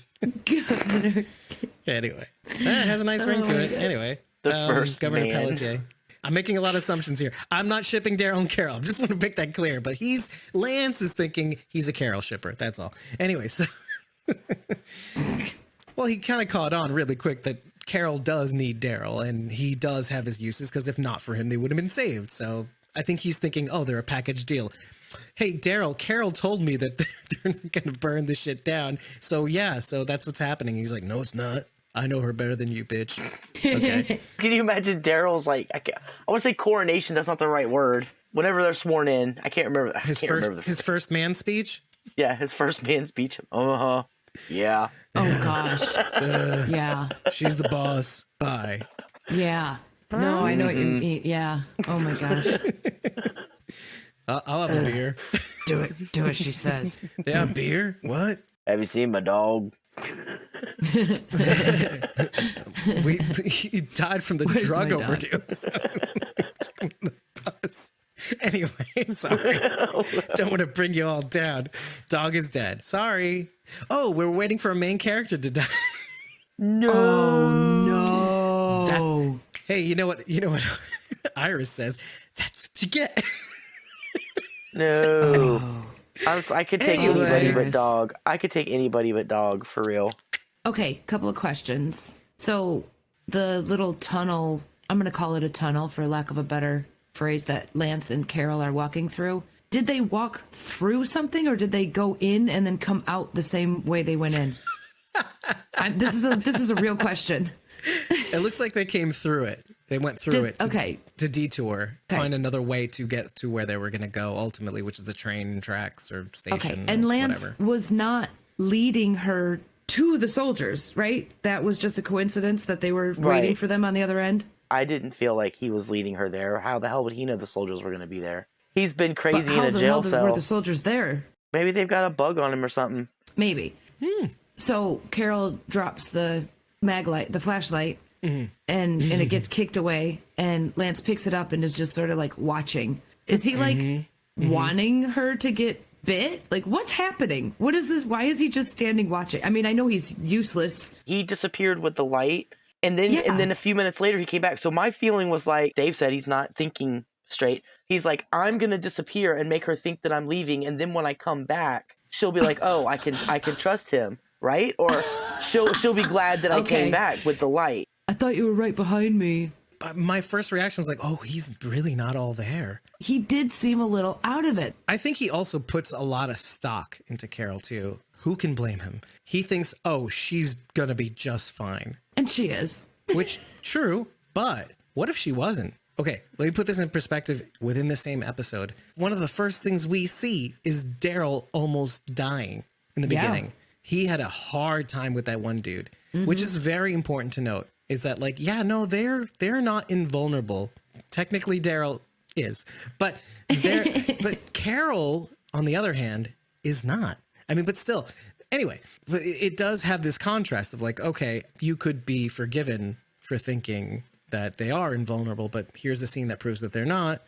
Anyway, that has a nice ring to it. Anyway,
the first
Governor
man.
Pelletier. I'm making a lot of assumptions here. I'm not shipping Daryl and Carol. I just want to make that clear. But Lance is thinking he's a Carol shipper. That's all. Anyway, so well, he kind of caught on really quick that Carol does need Daryl, and he does have his uses, because if not for him, they would have been saved. So I think he's thinking, oh, they're a package deal. Hey, Daryl, Carol told me that they're not going to burn this shit down. So yeah, so that's what's happening. He's like, no, it's not. I know her better than you, bitch. Okay.
Can you imagine Daryl's like, I want to say coronation. That's not the right word. Whenever they're sworn in, I can't remember.
His first man speech?
Yeah, his first man speech. Yeah.
Oh gosh. Yeah.
She's the boss. Bye.
Yeah. No, I know what you mean. Yeah. Oh my gosh.
I'll have a beer.
Do it. Do what she says.
Yeah, beer? What?
Have you seen my dog?
He died from the
Where's
drug
my dog?
overdose. The bus. Anyway, sorry. Don't want to bring you all down. Dog is dead. Sorry. Oh, we're waiting for a main character to die.
No.
Oh no.
Hey, you know what Iris says? That's what you get.
No. I could take anybody but
Iris.
dog. I could take anybody but dog, for real.
Okay, couple of questions. So the little tunnel, I'm going to call it a tunnel for lack of a better phrase, that Lance and Carol are walking through. Did they walk through something, or did they go in and then come out the same way they went in? This is a real question.
It looks like they came through it. They went through
Okay.
to detour, find another way to get to where they were going to go ultimately, which is the train tracks or station.
Okay, and Lance
whatever.
was not leading her to the soldiers, right? That was just a coincidence that they were waiting for them on the other end?
I didn't feel like he was leading her there. How the hell would he know the soldiers were going to be there? He's been crazy in a jail cell.
Were the soldiers there?
Maybe they've got a bug on him or something.
Maybe. So Carol drops the maglite, the flashlight, and it gets kicked away, and Lance picks it up and is just sort of like watching. Is he like wanting her to get bit? Like, what's happening? What is this? Why is he just standing watching? I mean, I know he's useless.
He disappeared with the light, and then a few minutes later he came back. So my feeling was like, Dave said he's not thinking straight. He's like, I'm gonna disappear and make her think that I'm leaving, and then when I come back, she'll be like, oh, I can trust him, right? Or she'll be glad that I came back with the light.
I thought you were right behind me.
But my first reaction was like, oh, he's really not all there.
He did seem a little out of it.
I think he also puts a lot of stock into Carol too. Who can blame him? He thinks, oh, she's gonna be just fine.
And she is.
Which, true, but what if she wasn't? Okay, let me put this in perspective within the same episode. One of the first things we see is Daryl almost dying in the beginning. He had a hard time with that one dude, which is very important to note. Is that like, yeah, no, they're not invulnerable. Technically, Daryl is, but Carol, on the other hand, is not. I mean, but still, anyway, but it does have this contrast of like, okay, you could be forgiven for thinking that they are invulnerable, but here's a scene that proves that they're not.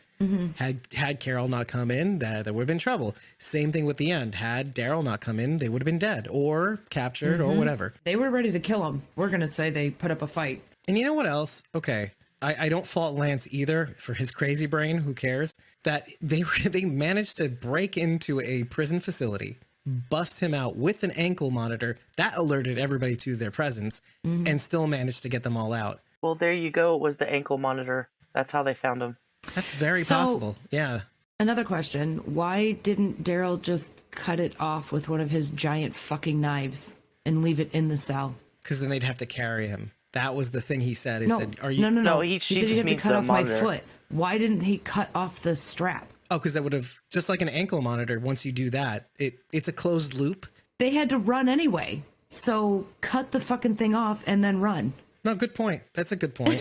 Had Carol not come in, there would have been trouble. Same thing with the end. Had Daryl not come in, they would have been dead or captured or whatever.
They were ready to kill him. We're going to say they put up a fight.
And you know what else? Okay, I don't fault Lance either for his crazy brain. Who cares? That they managed to break into a prison facility, bust him out with an ankle monitor that alerted everybody to their presence, and still managed to get them all out.
Well, there you go. It was the ankle monitor. That's how they found him.
That's very possible. Yeah.
Another question. Why didn't Daryl just cut it off with one of his giant fucking knives and leave it in the cell?
Because then they'd have to carry him. That was the thing he said. He said, "Are you?"
No.
No,
He
she
said
just
you have to
means
cut
the
off
monitor.
my foot. Why didn't he cut off the strap?
Oh, because that would have, just like an ankle monitor. Once you do that, it's a closed loop.
They had to run anyway. So cut the fucking thing off and then run.
No, good point. That's a good point.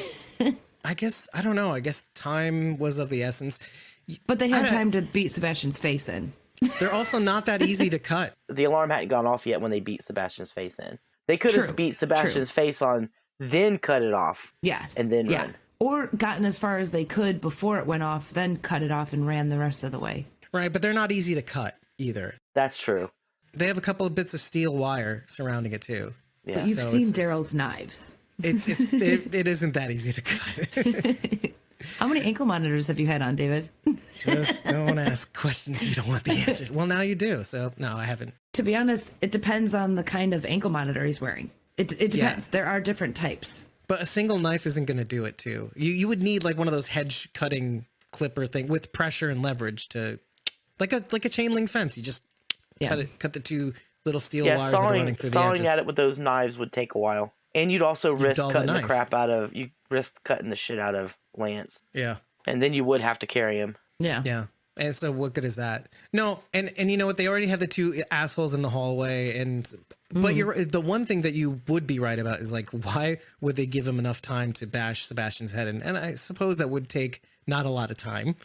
I guess, I don't know. I guess time was of the essence.
But they had time to beat Sebastian's face in.
They're also not that easy to cut.
The alarm hadn't gone off yet when they beat Sebastian's face in. They could
True,
have beat Sebastian's face on, then cut it off.
Yes.
And then run.
Or gotten as far as they could before it went off, then cut it off and ran the rest of the way.
Right, but they're not easy to cut either.
That's true.
They have a couple of bits of steel wire surrounding it too.
Yeah.
But you've
so
seen
it's-
Daryl's knives.
It isn't that easy to cut.
How many ankle monitors have you had on, David?
Just don't ask questions you don't want the answers. Well, now you do. So no, I haven't.
To be honest, it depends on the kind of ankle monitor he's wearing. It depends.
Yeah.
There are different types.
But a single knife isn't going to do it too. You would need like one of those hedge cutting clipper thing with pressure and leverage to, like a chain link fence. You just cut the two little steel wires that are running through the edges.
sawing at it with those knives would take a while. And you'd also risk
dull the
cutting the
knife.
crap out of, you risk cutting the shit out of Lance.
Yeah.
And then you would have to carry him.
Yeah.
Yeah. And so what good is that? No, and you know what? They already have the two assholes in the hallway, but the one thing that you would be right about is like, why would they give him enough time to bash Sebastian's head in? And I suppose that would take not a lot of time,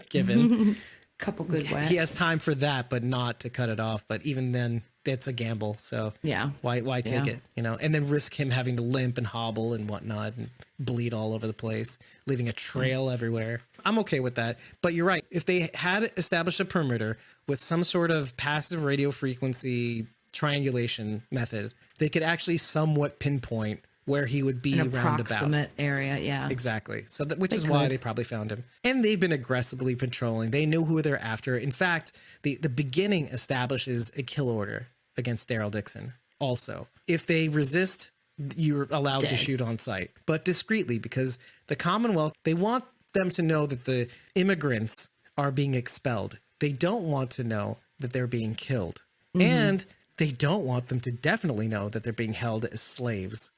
given
Couple good whacks.
he has time for that, but not to cut it off. But even then, it's a gamble. So
Yeah.
why take
Yeah.
it? You know, and then risk him having to limp and hobble and whatnot and bleed all over the place, leaving a trail everywhere. I'm okay with that. But you're right. If they had established a perimeter with some sort of passive radio frequency triangulation method, they could actually somewhat pinpoint where he would be
An
roundabout.
approximate area, yeah.
Exactly. So which
They
is why
could.
they probably found him. And they've been aggressively patrolling. They know who they're after. In fact, the beginning establishes a kill order against Daryl Dixon. Also, if they resist, you're allowed to
Dead.
shoot on sight, but discreetly, because the Commonwealth, they want them to know that the immigrants are being expelled. They don't want to know that they're being killed. And they don't want them to definitely know that they're being held as slaves.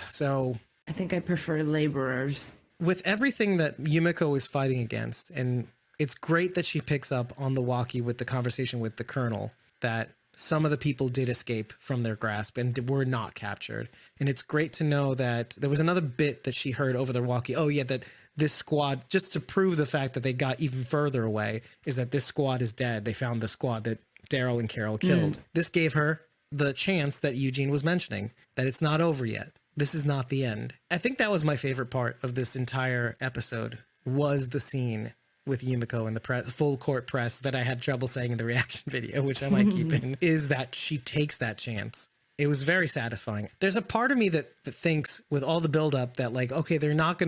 So
I think I prefer laborers.
with everything that Yumiko is fighting against, and it's great that she picks up on the walkie with the conversation with the colonel that some of the people did escape from their grasp and were not captured. And it's great to know that there was another bit that she heard over the walkie. Oh yeah, that this squad, just to prove the fact that they got even further away, is that this squad is dead. They found the squad that Daryl and Carol killed. This gave her the chance that Eugene was mentioning, that it's not over yet. This is not the end. I think that was my favorite part of this entire episode, was the scene with Yumiko and the full court press that I had trouble saying in the reaction video, which I might keep in, is that she takes that chance. It was very satisfying. There's a part of me that thinks with all the buildup that like, okay,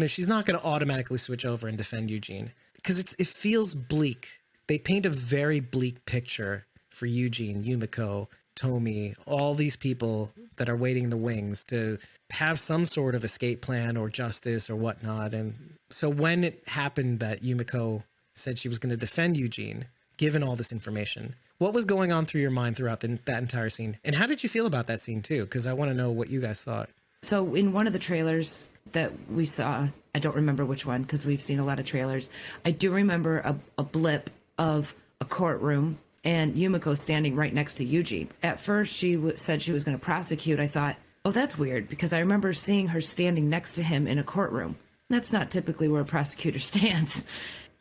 she's not going to automatically switch over and defend Eugene, because it feels bleak. They paint a very bleak picture for Eugene, Yumiko, Tomi, all these people that are waiting in the wings to have some sort of escape plan or justice or whatnot. And so when it happened that Yumiko said she was going to defend Eugene, given all this information, what was going on through your mind throughout that entire scene? And how did you feel about that scene too? Because I want to know what you guys thought.
So in one of the trailers that we saw, I don't remember which one because we've seen a lot of trailers. I do remember a blip of a courtroom and Yumiko standing right next to Eugene. At first, she said she was going to prosecute. I thought, oh, that's weird, because I remember seeing her standing next to him in a courtroom. That's not typically where a prosecutor stands.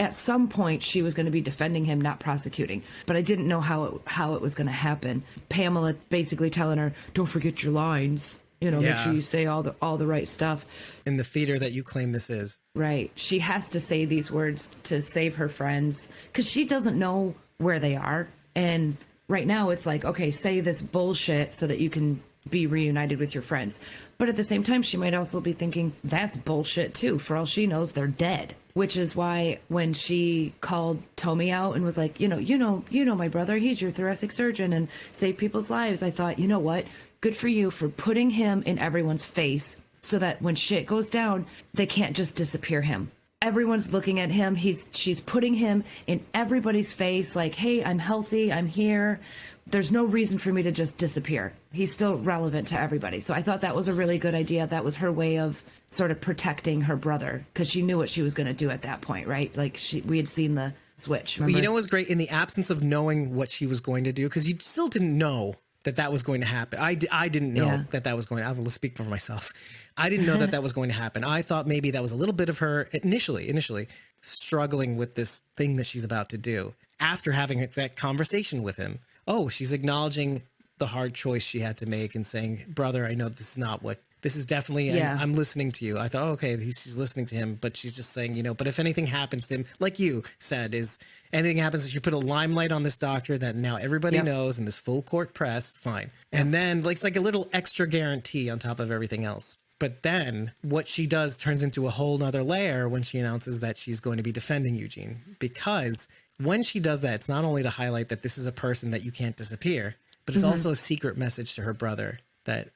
at some point she was going to be defending him, not prosecuting. But I didn't know how it was going to happen. Pamela basically telling her, "Don't forget your lines. You know, make sure you say all the right stuff."
In the theater that you claim this is.
Right. She has to say these words to save her friends because she doesn't know where they are. And right now it's like, okay, say this bullshit so that you can be reunited with your friends. But at the same time, she might also be thinking that's bullshit too. For all she knows, they're dead. Which is why when she called Tommy out and was like, you know my brother, he's your thoracic surgeon and saved people's lives. I thought, you know what? Good for you for putting him in everyone's face so that when shit goes down, they can't just disappear him. Everyone's looking at him. She's putting him in everybody's face like, hey, I'm healthy. I'm here. There's no reason for me to just disappear. He's still relevant to everybody. So I thought that was a really good idea. That was her way of sort of protecting her brother because she knew what she was going to do at that point, right? Like we had seen the switch. Remember?
But you know what was great? In the absence of knowing what she was going to do, because you still didn't know that was going to happen. I didn't know that was going to happen. Let's speak for myself. I didn't know that was going to happen. I thought maybe that was a little bit of her initially struggling with this thing that she's about to do. After having that conversation with him, she's acknowledging the hard choice she had to make and saying, brother, I know this is not what, this is definitely, I'm listening to you. I thought, okay, she's listening to him, but she's just saying, but if anything happens to him, like you said, is anything happens if you put a limelight on this doctor that now everybody knows in this full court press, fine. And then it's like a little extra guarantee on top of everything else. But then what she does turns into a whole nother layer when she announces that she's going to be defending Eugene, because when she does that, it's not only to highlight that this is a person that you can't disappear, but it's also a secret message to her brother that,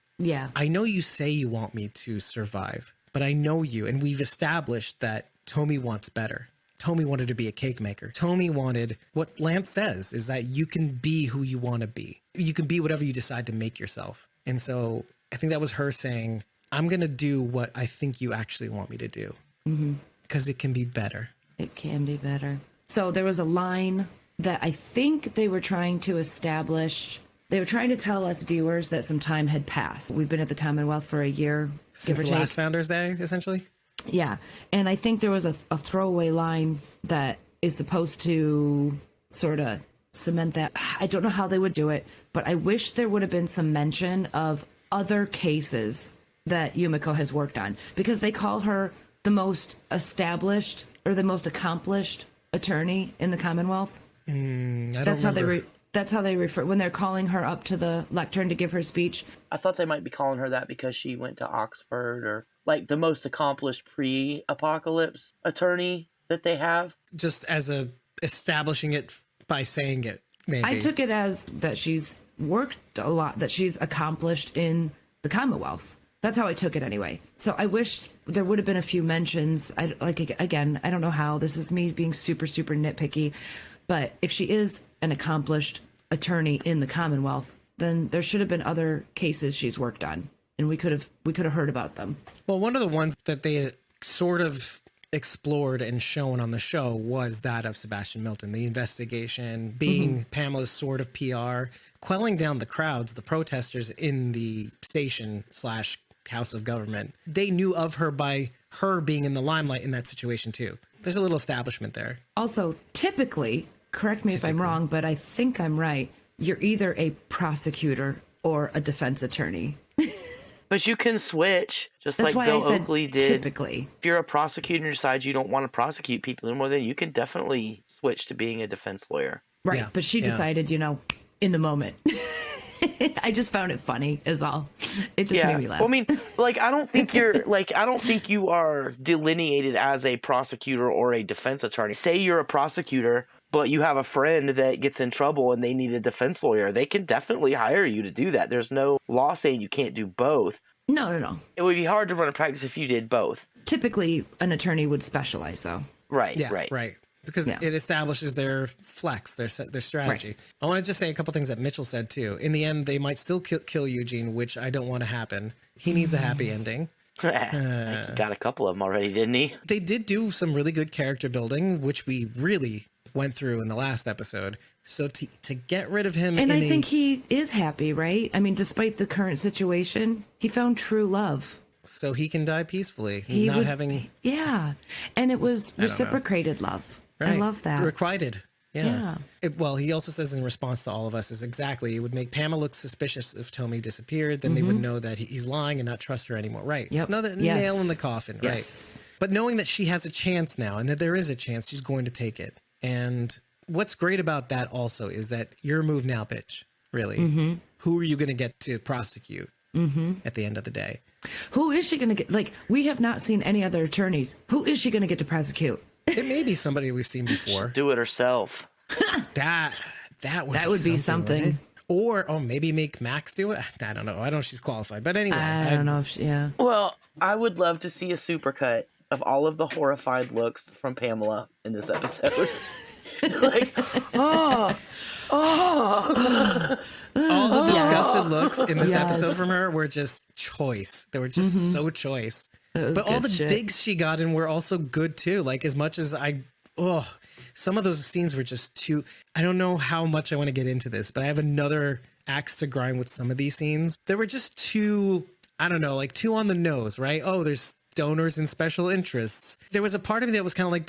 I know you say you want me to survive, but I know you, and we've established that Tommy wants better. Tommy wanted to be a cake maker. Tommy wanted, what Lance says is that you can be who you want to be. You can be whatever you decide to make yourself. And so I think that was her saying, I'm going to do what I think you actually want me to do. Because it can be better.
It can be better. So there was a line that I think they were trying to establish. They were trying to tell us viewers that some time had passed. We've been at the Commonwealth for a year.
Since the last Founders Day, essentially?
Yeah. And I think there was a throwaway line that is supposed to sort of cement that. I don't know how they would do it, but I wish there would have been some mention of other cases that Yumiko has worked on, because they call her the most established or the most accomplished attorney in the Commonwealth. That's how they refer when they're calling her up to the lectern to give her speech.
I thought they might be calling her that because she went to Oxford, or like the most accomplished pre-apocalypse attorney that they have.
Just as establishing it by saying it, maybe.
I took it as that she's worked a lot, that she's accomplished in the Commonwealth. That's how I took it anyway. So I wish there would have been a few mentions. Again, I don't know how. This is me being super, super nitpicky. But if she is an accomplished attorney in the Commonwealth, then there should have been other cases she's worked on, and we could have heard about them.
Well, one of the ones that they sort of explored and shown on the show was that of Sebastian Milton, the investigation, being Pamela's sort of PR, quelling down the crowds, the protesters in the station / House of Government. They knew of her by her being in the limelight in that situation too. There's a little establishment there. Also,
typically, correct me if I'm wrong, but I think I'm right, you're either a prosecutor or a defense attorney.
But you can switch, just
That's
like
why
Bill
I said
Oakley did.
Typically.
If you're a prosecutor and decide you don't want to prosecute people anymore, then you can definitely switch to being a defense lawyer.
Right,
Yeah.
but she decided, in the moment. I just found it funny, is all. It just made me laugh.
Well, I mean, I don't think you are delineated as a prosecutor or a defense attorney. Say you're a prosecutor, but you have a friend that gets in trouble and they need a defense lawyer. They can definitely hire you to do that. There's no law saying you can't do both.
No.
It would be hard to run a practice if you did both.
Typically, an attorney would specialize, though.
Right,
Yeah,
right.
Because it establishes their flex, their strategy. Right. I want to just say a couple things that Mitchell said too. In the end, they might still kill Eugene, which I don't want to happen. He needs a happy ending.
He got a couple of them already, didn't he?
They did do some really good character building, which we really went through in the last episode. So to get rid of him,
and I think he is happy, right? I mean, despite the current situation, he found true love.
So he can die peacefully, and it was reciprocated love.
I love that.
Requited. Yeah.
Yeah.
Well, he also says in response to all of us is exactly, it would make Pamela look suspicious if Tommy disappeared. Then they would know that he's lying and not trust her anymore. Right.
Yep.
Another
Yes.
nail in the coffin.
Yes.
Right. But knowing that she has a chance now and that there is a chance, she's going to take it. And what's great about that also is that your move now, bitch. Really. Who are you going to get to prosecute at the end of the day?
Who is she going to get? Like, we have not seen any other attorneys. Who is she going to get to prosecute?
It may be somebody we've seen before.
Do it herself.
That would
be
something.
something.
Or maybe make Max do it. I don't know. I don't know if she's qualified. But anyway.
I don't know if she, yeah.
Well, I would love to see a supercut of all of the horrified looks from Pamela in this episode. Like, oh.
All the disgusted looks in this
Yes.
episode from her were just choice. They were just so choice.
was
But all the
good shit.
digs she got in were also good too. Like as much as some of those scenes were just too, I don't know how much I want to get into this, but I have another axe to grind with some of these scenes. They were just too, I don't know, like too on the nose, right? Oh, there's donors and special interests. There was a part of me that was kind of like,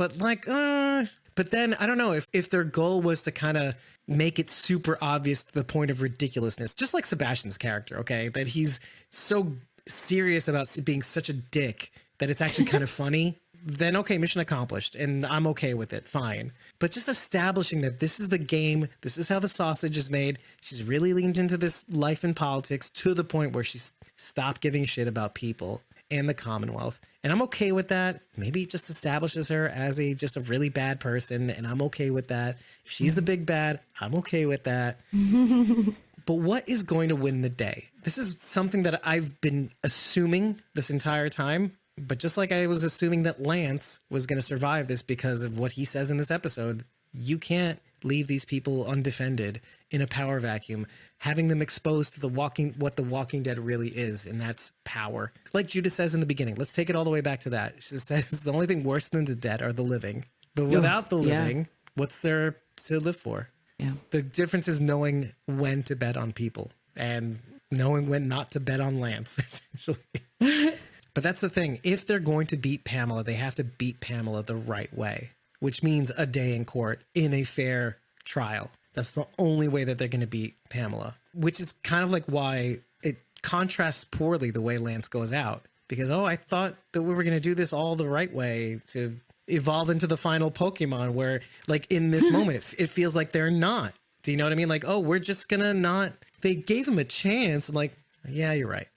but then I don't know if their goal was to kind of make it super obvious to the point of ridiculousness, just like Sebastian's character, okay? That he's so serious about being such a dick that it's actually kind of funny. Then okay, mission accomplished, and I'm okay with it, fine. But just establishing that this is the game, this is how the sausage is made. She's really leaned into this life and politics to the point where she's stopped giving a shit about people and the Commonwealth. And I'm okay with that. Maybe it just establishes her as just a really bad person, and I'm okay with that. If she's the big bad, I'm okay with that. But what is going to win the day? This is something that I've been assuming this entire time. But just like I was assuming that Lance was going to survive this because of what he says in this episode, you can't leave these people undefended in a power vacuum, having them exposed to what the Walking Dead really is, and that's power. Like Judith says in the beginning, let's take it all the way back to that. She says the only thing worse than the dead are the living. But without the living, what's there to live for?
Yeah.
The difference is knowing when to bet on people and knowing when not to bet on Lance, essentially. But that's the thing. If they're going to beat Pamela, they have to beat Pamela the right way, which means a day in court in a fair trial. That's the only way that they're going to beat Pamela, which is kind of like why it contrasts poorly the way Lance goes out. Because, I thought that we were going to do this all the right way to evolve into the final Pokemon where, like, in this moment, it feels like they're not. Do you know what I mean? Like, we're just going to not. They gave him a chance. I'm like, yeah, you're right.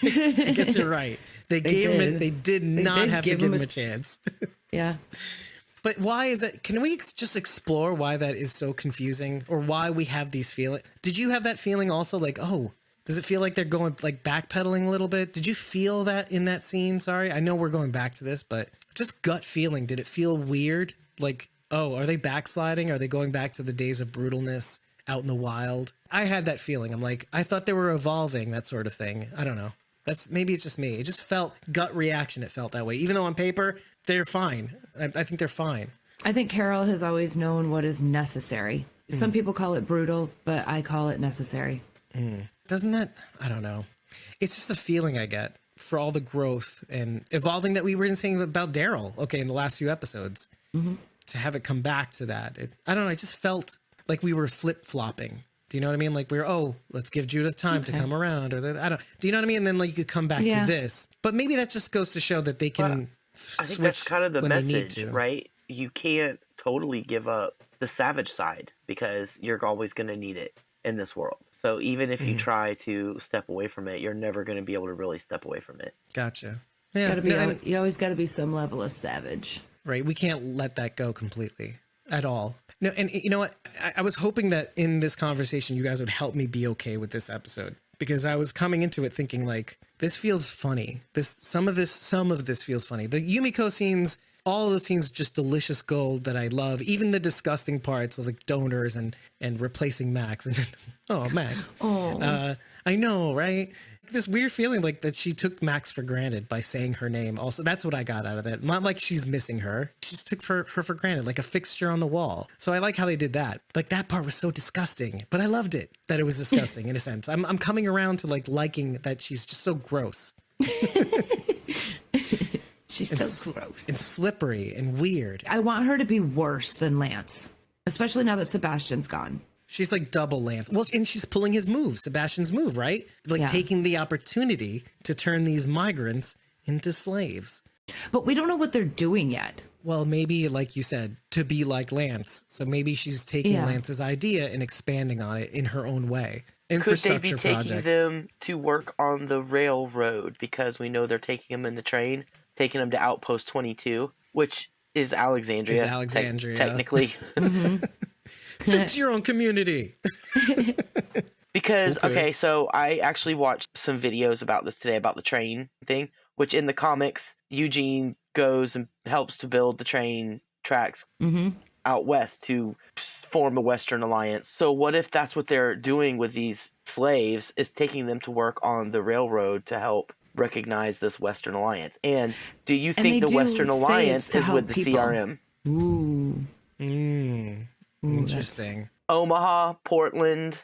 I guess you're right. They did not have to give him a chance.
Yeah.
But why is that? Can we just explore why that is so confusing, or why we have these feelings? Did you have that feeling also? Like, does it feel like they're going like backpedaling a little bit? Did you feel that in that scene? Sorry, I know we're going back to this, but just gut feeling. Did it feel weird? Like, are they backsliding? Are they going back to the days of brutalness out in the wild? I had that feeling. I'm like, I thought they were evolving, that sort of thing. I don't know. Maybe it's just me. It just felt gut reaction. It felt that way. Even though on paper, they're fine. I think they're fine.
I think Carol has always known what is necessary. Some people call it brutal, but I call it necessary.
Doesn't that, I don't know. It's just a feeling I get for all the growth and evolving that we were saying about Daryl, in the last few episodes. To have it come back to that. I don't know. I just felt like we were flip-flopping. Do you know what I mean? Like let's give Judith time to come around, or do you know what I mean? And then like you could come back to this, but maybe that just goes to show that they can
I think that's kind of the message,
to.
right? You can't totally give up the savage side because you're always going to need it in this world. So even if you try to step away from it, you're never going to be able to really step away from it.
Gotcha. Yeah,
you always got to be some level of savage.
Right. We can't let that go completely at all. No, and you know what? I was hoping that in this conversation, you guys would help me be okay with this episode, because I was coming into it thinking like, this feels funny. Some of this feels funny. The Yumiko scenes, all of the scenes, just delicious gold that I love. Even the disgusting parts of like donors and replacing Max. And Max. I know, right? This weird feeling like that she took Max for granted by saying her name. Also, that's what I got out of it. Not like she's missing her. She just took her for granted, like a fixture on the wall. So I like how they did that. Like that part was so disgusting, but I loved it that it was disgusting in a sense. I'm coming around to like liking that she's just so gross.
She's so gross.
And slippery and weird.
I want her to be worse than Lance, especially now that Sebastian's gone.
She's like double Lance. Well, and she's pulling his move, Sebastian's move, right? Like taking the opportunity to turn these migrants into slaves.
But we don't know what they're doing yet.
Well, maybe, like you said, to be like Lance. So maybe she's taking Lance's idea and expanding on it in her own way.
Could they be
Infrastructure
taking
projects.
them to work on the railroad because we know they're taking them in the train, taking them to Outpost 22, which is Alexandria. Technically.
Fix your own community.
Because, okay, so I actually watched some videos about this today, about the train thing, which in the comics, Eugene goes and helps to build the train tracks out west to form a Western Alliance. So what if that's what they're doing with these slaves, is taking them to work on the railroad to help recognize this Western Alliance? And do you think the Western Alliance is with the CRM?
Ooh.
Interesting.
Omaha, Portland.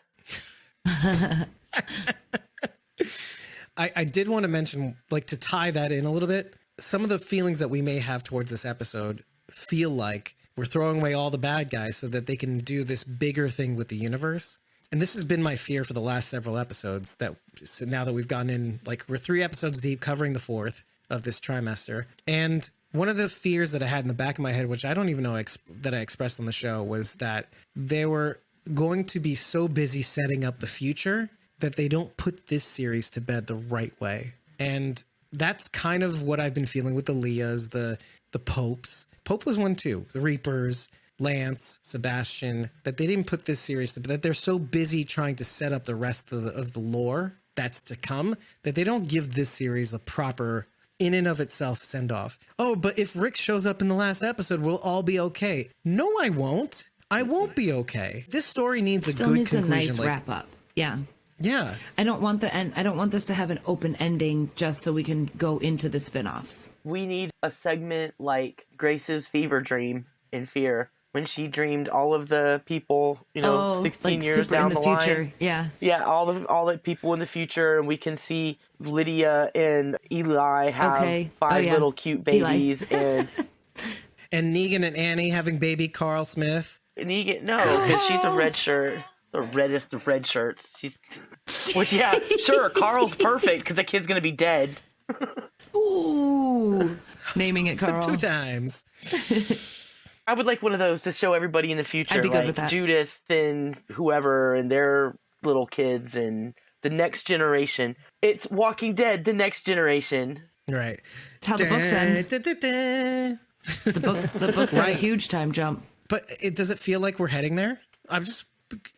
I did want to mention, like, to tie that in a little bit, some of the feelings that we may have towards this episode feel like we're throwing away all the bad guys so that they can do this bigger thing with the universe. And this has been my fear for the last several episodes, that so now that we've gotten in, like, we're 3 episodes deep, covering the 4th of this trimester. And one of the fears that I had in the back of my head, which I don't even know that I expressed on the show, was that they were going to be so busy setting up the future that they don't put this series to bed the right way. And that's kind of what I've been feeling with the Leahs, the Popes. Pope was one too. The Reapers, Lance, Sebastian, that they didn't put this series to bed, that they're so busy trying to set up the rest of the lore that's to come, that they don't give this series a proper, in and of itself, send off. Oh, but if Rick shows up in the last episode, we'll all be okay. No, I won't. I won't be okay. This story needs a good conclusion.
Still needs a nice wrap up. Yeah.
Yeah.
I don't want the end. I don't want this to have an open ending just so we can go into the spin-offs.
We need a segment like Grace's fever dream in Fear, when she dreamed all of the people, 16 years down the
future.
line.
Yeah.
Yeah, all the people in the future, and we can see Lydia and Eli have 5 little cute babies, and
Negan and Annie having baby Carl Smith.
Negan, no, because she's a red shirt. The reddest of red shirts. Sure, Carl's perfect because the kid's gonna be dead.
Ooh, naming it Carl
2 times.
I would like one of those to show everybody in the future,
I'd be good
like
with that.
Judith and whoever and their little kids and the next generation. It's Walking Dead, the next generation.
Right.
That's how the books end. The books have a huge time jump.
But does it feel like we're heading there? I'm just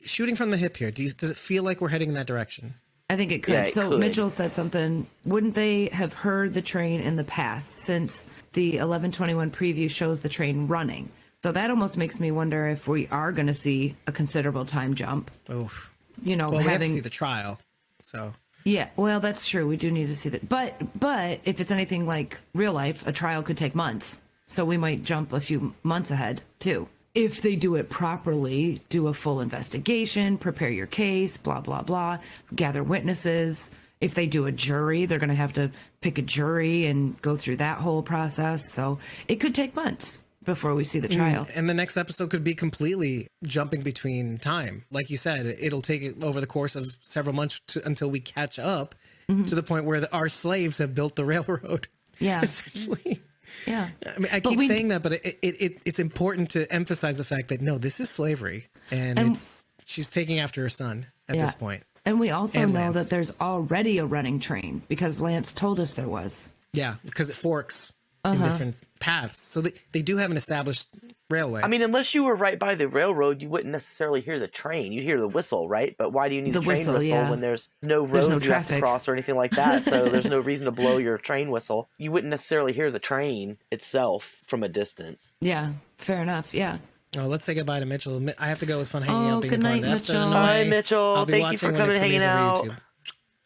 shooting from the hip here. Does it feel like we're heading in that direction?
I think it could.
Yeah, it could.
Mitchell said something. Wouldn't they have heard the train in the past, since the 11/21 preview shows the train running? So that almost makes me wonder if we are going to see a considerable time jump.
Oof.
We have
to see the trial. So
yeah, well, that's true. We do need to see that. But if it's anything like real life, a trial could take months. So we might jump a few months ahead too. If they do it properly, do a full investigation, prepare your case, blah, blah, blah, gather witnesses. If they do a jury, they're going to have to pick a jury and go through that whole process. So it could take months before we see the trial.
And the next episode could be completely jumping between time. Like you said, it'll take it over the course of several months until we catch up to the point where our slaves have built the railroad.
Yeah.
Essentially.
Yeah.
I mean, I keep saying that, but it's important to emphasize the fact that, no, this is slavery. And she's taking after her son at this point.
And we also know
Lance.
that there's already a running train because Lance told us there was.
Yeah, because it forks in different paths. So they do have an established railway.
I mean, unless you were right by the railroad, you wouldn't necessarily hear the train. You'd hear the whistle, right? But why do you need the train whistle when there's no roads you have to cross or anything like that? So there's no reason to blow your train whistle. You wouldn't necessarily hear the train itself from a distance.
Yeah, fair enough. Yeah.
Oh, let's say goodbye to Mitchell. I have to go. It was fun hanging out, being
good
a part
night,
of the episode.
Mitchell.
Bye, Mitchell.
I'll be
Thank you
watching
for
when
coming
it
and hanging
premieres over
out.
YouTube.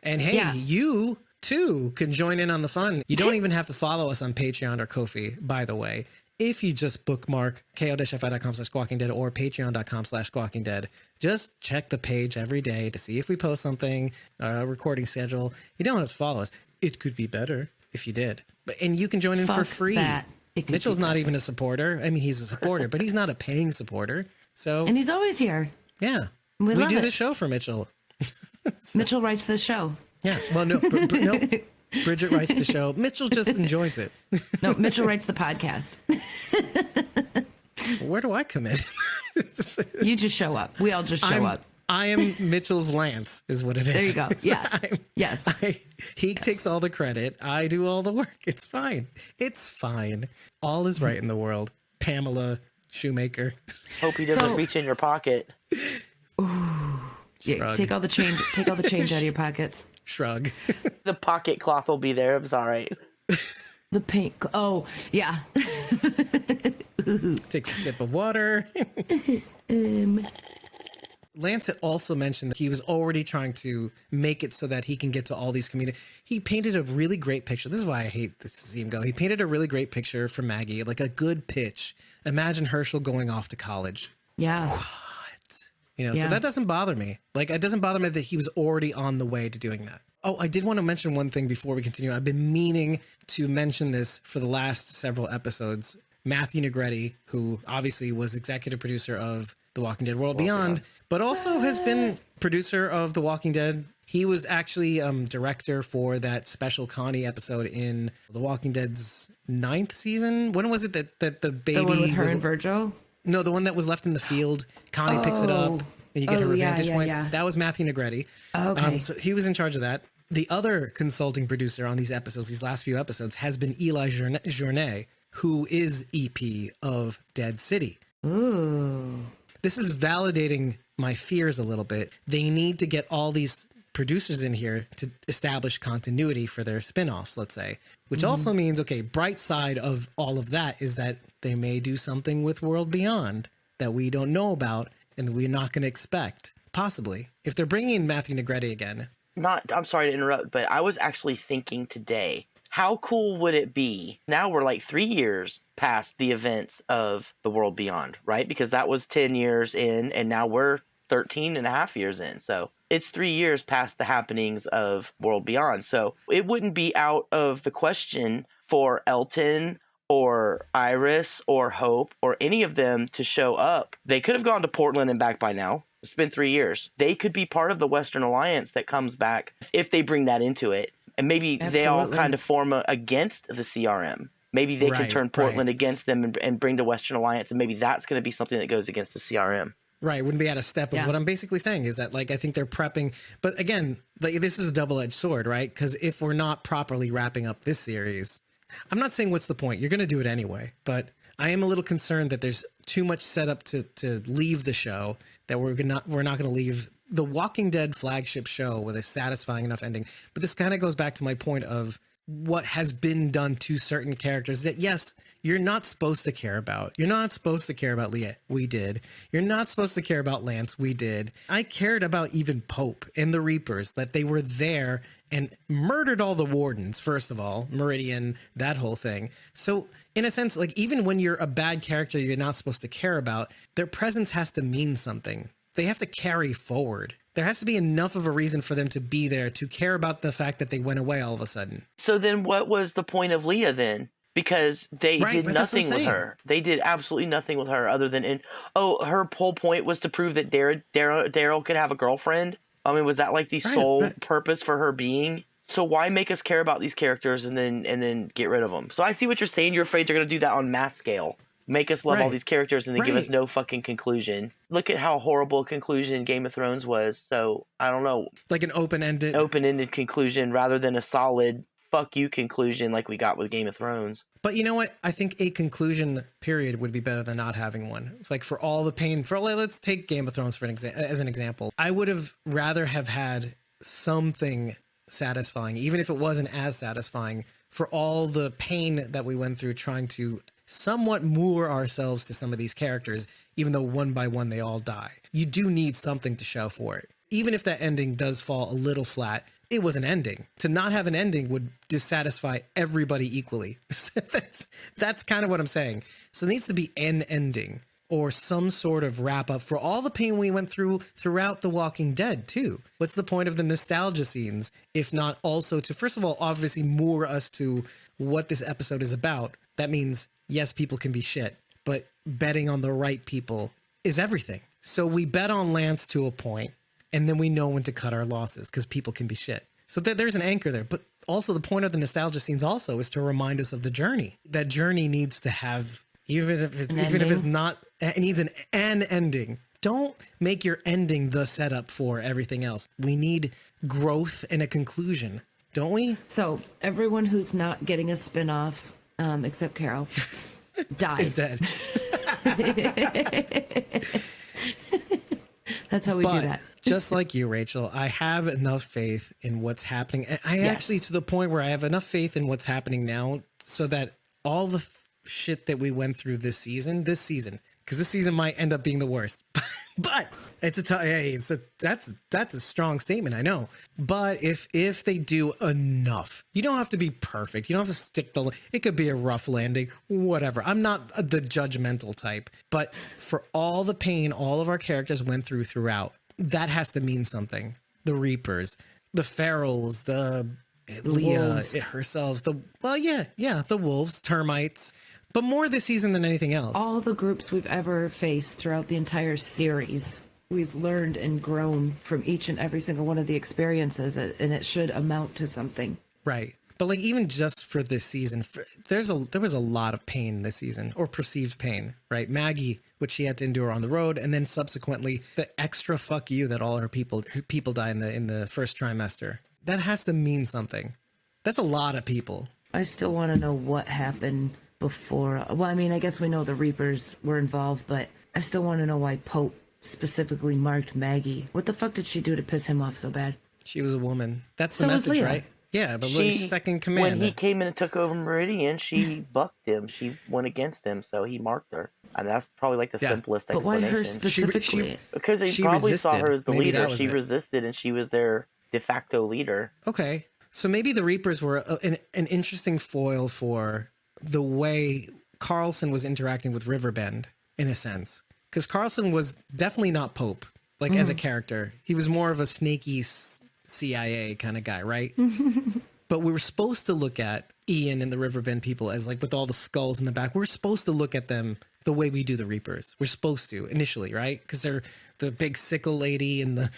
And hey, you too can join in on the fun. You don't even have to follow us on Patreon or Ko-fi, by the way. If you just bookmark ko-fi.com/squawkingdead or patreon.com/squawkingdead, just check the page every day to see if we post something, recording schedule. You don't have to follow us. It could be better if you did. And you can join in for
Fuck
free.
that. It could
Mitchell's
be
not
that.
even a supporter. I mean, he's a supporter, but he's not a paying supporter. So
And he's always here.
yeah,
We
we
love
do
it.
this show for Mitchell.
Mitchell writes this show.
Yeah. Well, no, no. Bridget writes the show. Mitchell just enjoys it.
No, Mitchell writes the podcast.
Where do I come in?
You just show up. We all just show up.
I am Mitchell's Lance, is what it is.
There you go. Yeah. Yes.
He takes all the credit. I do all the work. It's fine. It's fine. All is right in the world. Pamela Shoemaker.
Hope he doesn't
So-
reach in your pocket.
Yeah,
Shrug.
take all the change. Take all the change out of your pockets.
Shrug.
The pocket cloth will be there. It's all right.
The paint. Oh, yeah.
Takes a sip of water. Lance had also mentioned that he was already trying to make it so that he can get to all these community. He painted a really great picture. This is why I hate to see him go. He painted a really great picture for Maggie, like a good pitch. Imagine Herschel going off to college.
Yeah.
You know, so
Yeah.
that doesn't bother me. Like, it doesn't bother me that he was already on the way to doing that. Oh, I did want to mention one thing before we continue. I've been meaning to mention this for the last several episodes. Matthew Negretti, who obviously was executive producer of The Walking Dead World Beyond, but also has been producer of The Walking Dead. He was actually director for that special Connie episode in The Walking Dead's 9th season. When was it that the baby
The one with her
was...
and Virgil.
No, the one that was left in the field. Connie picks it up, and you get her
yeah,
vantage
yeah,
point.
yeah.
That was Matthew Negretti.
Okay.
So he was in charge of that. The other consulting producer on these episodes, these last few episodes, has been Eli Journet, who is EP of Dead City.
Ooh.
This is validating my fears a little bit. They need to get all these producers in here to establish continuity for their spin-offs, let's say, which also means, okay, bright side of all of that is that they may do something with World Beyond that we don't know about and we're not going to expect, possibly. If they're bringing in Matthew Negretti again.
I'm sorry to interrupt, but I was actually thinking today, how cool would it be? Now we're like 3 years past the events of The World Beyond, right? Because that was 10 years in, and now we're 13 and a half years in. So it's 3 years past the happenings of World Beyond. So it wouldn't be out of the question for Elton or Iris or Hope or any of them to show up. They could have gone to Portland and back by now. It's been 3 years. They could be part of the Western Alliance that comes back if they bring that into it. And maybe they all
Absolutely.
kind of form against the CRM. Maybe they can
Right,
turn Portland
right.
against them and bring the Western Alliance. And maybe that's going to be something that goes against the CRM.
Right, wouldn't be out of step with
Yeah.
what I'm basically saying is that, like, I think they're prepping. But again, like, this is a double-edged sword, right? Because if we're not properly wrapping up this series, I'm not saying what's the point. You're going to do it anyway. But I am a little concerned that there's too much setup to leave the show, that we're not going to leave the Walking Dead flagship show with a satisfying enough ending. But this kind of goes back to my point of what has been done to certain characters that, yes, you're not supposed to care about. You're not supposed to care about Leah. We did. You're not supposed to care about Lance. We did. I cared about even Pope and the Reapers, that they were there and murdered all the wardens, first of all, Meridian, that whole thing. So in a sense, like, even when you're a bad character you're not supposed to care about, their presence has to mean something. They have to carry forward. There has to be enough of a reason for them to be there, to care about the fact that they went away all of a sudden.
So then what was the point of Leah then? Because they
Right,
did
but that's what I'm
nothing with
saying.
her. They did absolutely nothing with her other than, her whole point was to prove that Daryl could have a girlfriend. I mean, was that like the
Right,
sole
but-
purpose for her being? So why make us care about these characters and then get rid of them? So I see what you're saying. You're afraid they're going to do that on mass scale. Make us love all
Right.
these characters and then give us
Right.
no fucking conclusion. Look at how horrible a conclusion Game of Thrones was. So I don't know,
Like an open-ended...
open-ended conclusion rather than a solid fuck you conclusion like we got with Game of Thrones.
But you know what? I think a conclusion period would be better than not having one. Like, for all the pain, let's take Game of Thrones as an example. I would have rather have had something satisfying, even if it wasn't as satisfying, for all the pain that we went through trying to somewhat moor ourselves to some of these characters, even though one by one they all die. You do need something to show for it. Even if that ending does fall a little flat, it was an ending. To not have an ending would dissatisfy everybody equally. that's kind of what I'm saying. So there needs to be an ending or some sort of wrap up for all the pain we went through throughout The Walking Dead too. What's the point of the nostalgia scenes if not also to, first of all, obviously moor us to what this episode is about, that means, yes, people can be shit, but betting on the right people is everything. So we bet on Lance to a point, and then we know when to cut our losses because people can be shit. So there's an anchor there. But also the point of the nostalgia scenes also is to remind us of the journey. That journey needs to have, even if it's not, it needs an ending. Don't make your ending the setup for everything else. We need growth and a conclusion, don't we?
So everyone who's not getting a spinoff, except Carol, dies.
Is dead.
That's how we do that.
Just like you, Rachel, I have enough faith in what's happening. I actually, to the point where I have enough faith in what's happening now so that all the shit that we went through this season, because this season might end up being the worst. But that's a strong statement, I know. But if they do enough, you don't have to be perfect. You don't have to stick it could be a rough landing, whatever. I'm not the judgmental type, but for all the pain all of our characters went throughout, that has to mean something. The Reapers, the Ferals, the Leah
wolves.
herself, the wolves, termites. But more this season than anything else.
All the groups we've ever faced throughout the entire series, we've learned and grown from each and every single one of the experiences, and it should amount to something.
Right. But like even just for this season, there was a lot of pain this season, or perceived pain, right? Maggie, which she had to endure on the road, and then subsequently the extra fuck you that all her people die in the first trimester. That has to mean something. That's a lot of people.
I still want to know what happened before. Well, I mean, I guess we know the Reapers were involved, but I still want to know why Pope specifically marked Maggie. What the fuck did she do to piss him off so bad?
She was a woman. That's the
So was
message,
Leah.
right? Yeah, but Leah's second command.
When he came in and took over Meridian, she bucked him. She went against him, so he marked her. And that's probably like the simplest
But why
explanation.
her specifically?
Because he
she
probably saw
resisted.
her as the
Maybe that
leader.
was
She
it.
resisted, and she was their de facto leader.
Okay. So maybe the Reapers were an interesting foil for the way Carlson was interacting with Riverbend, in a sense. Because Carlson was definitely not Pope, like as a character. He was more of a snaky CIA kind of guy, right? But we were supposed to look at Ian and the Riverbend people as like with all the skulls in the back. We're supposed to look at them the way we do the Reapers. We're supposed to initially, right? Because they're the big sickle lady and the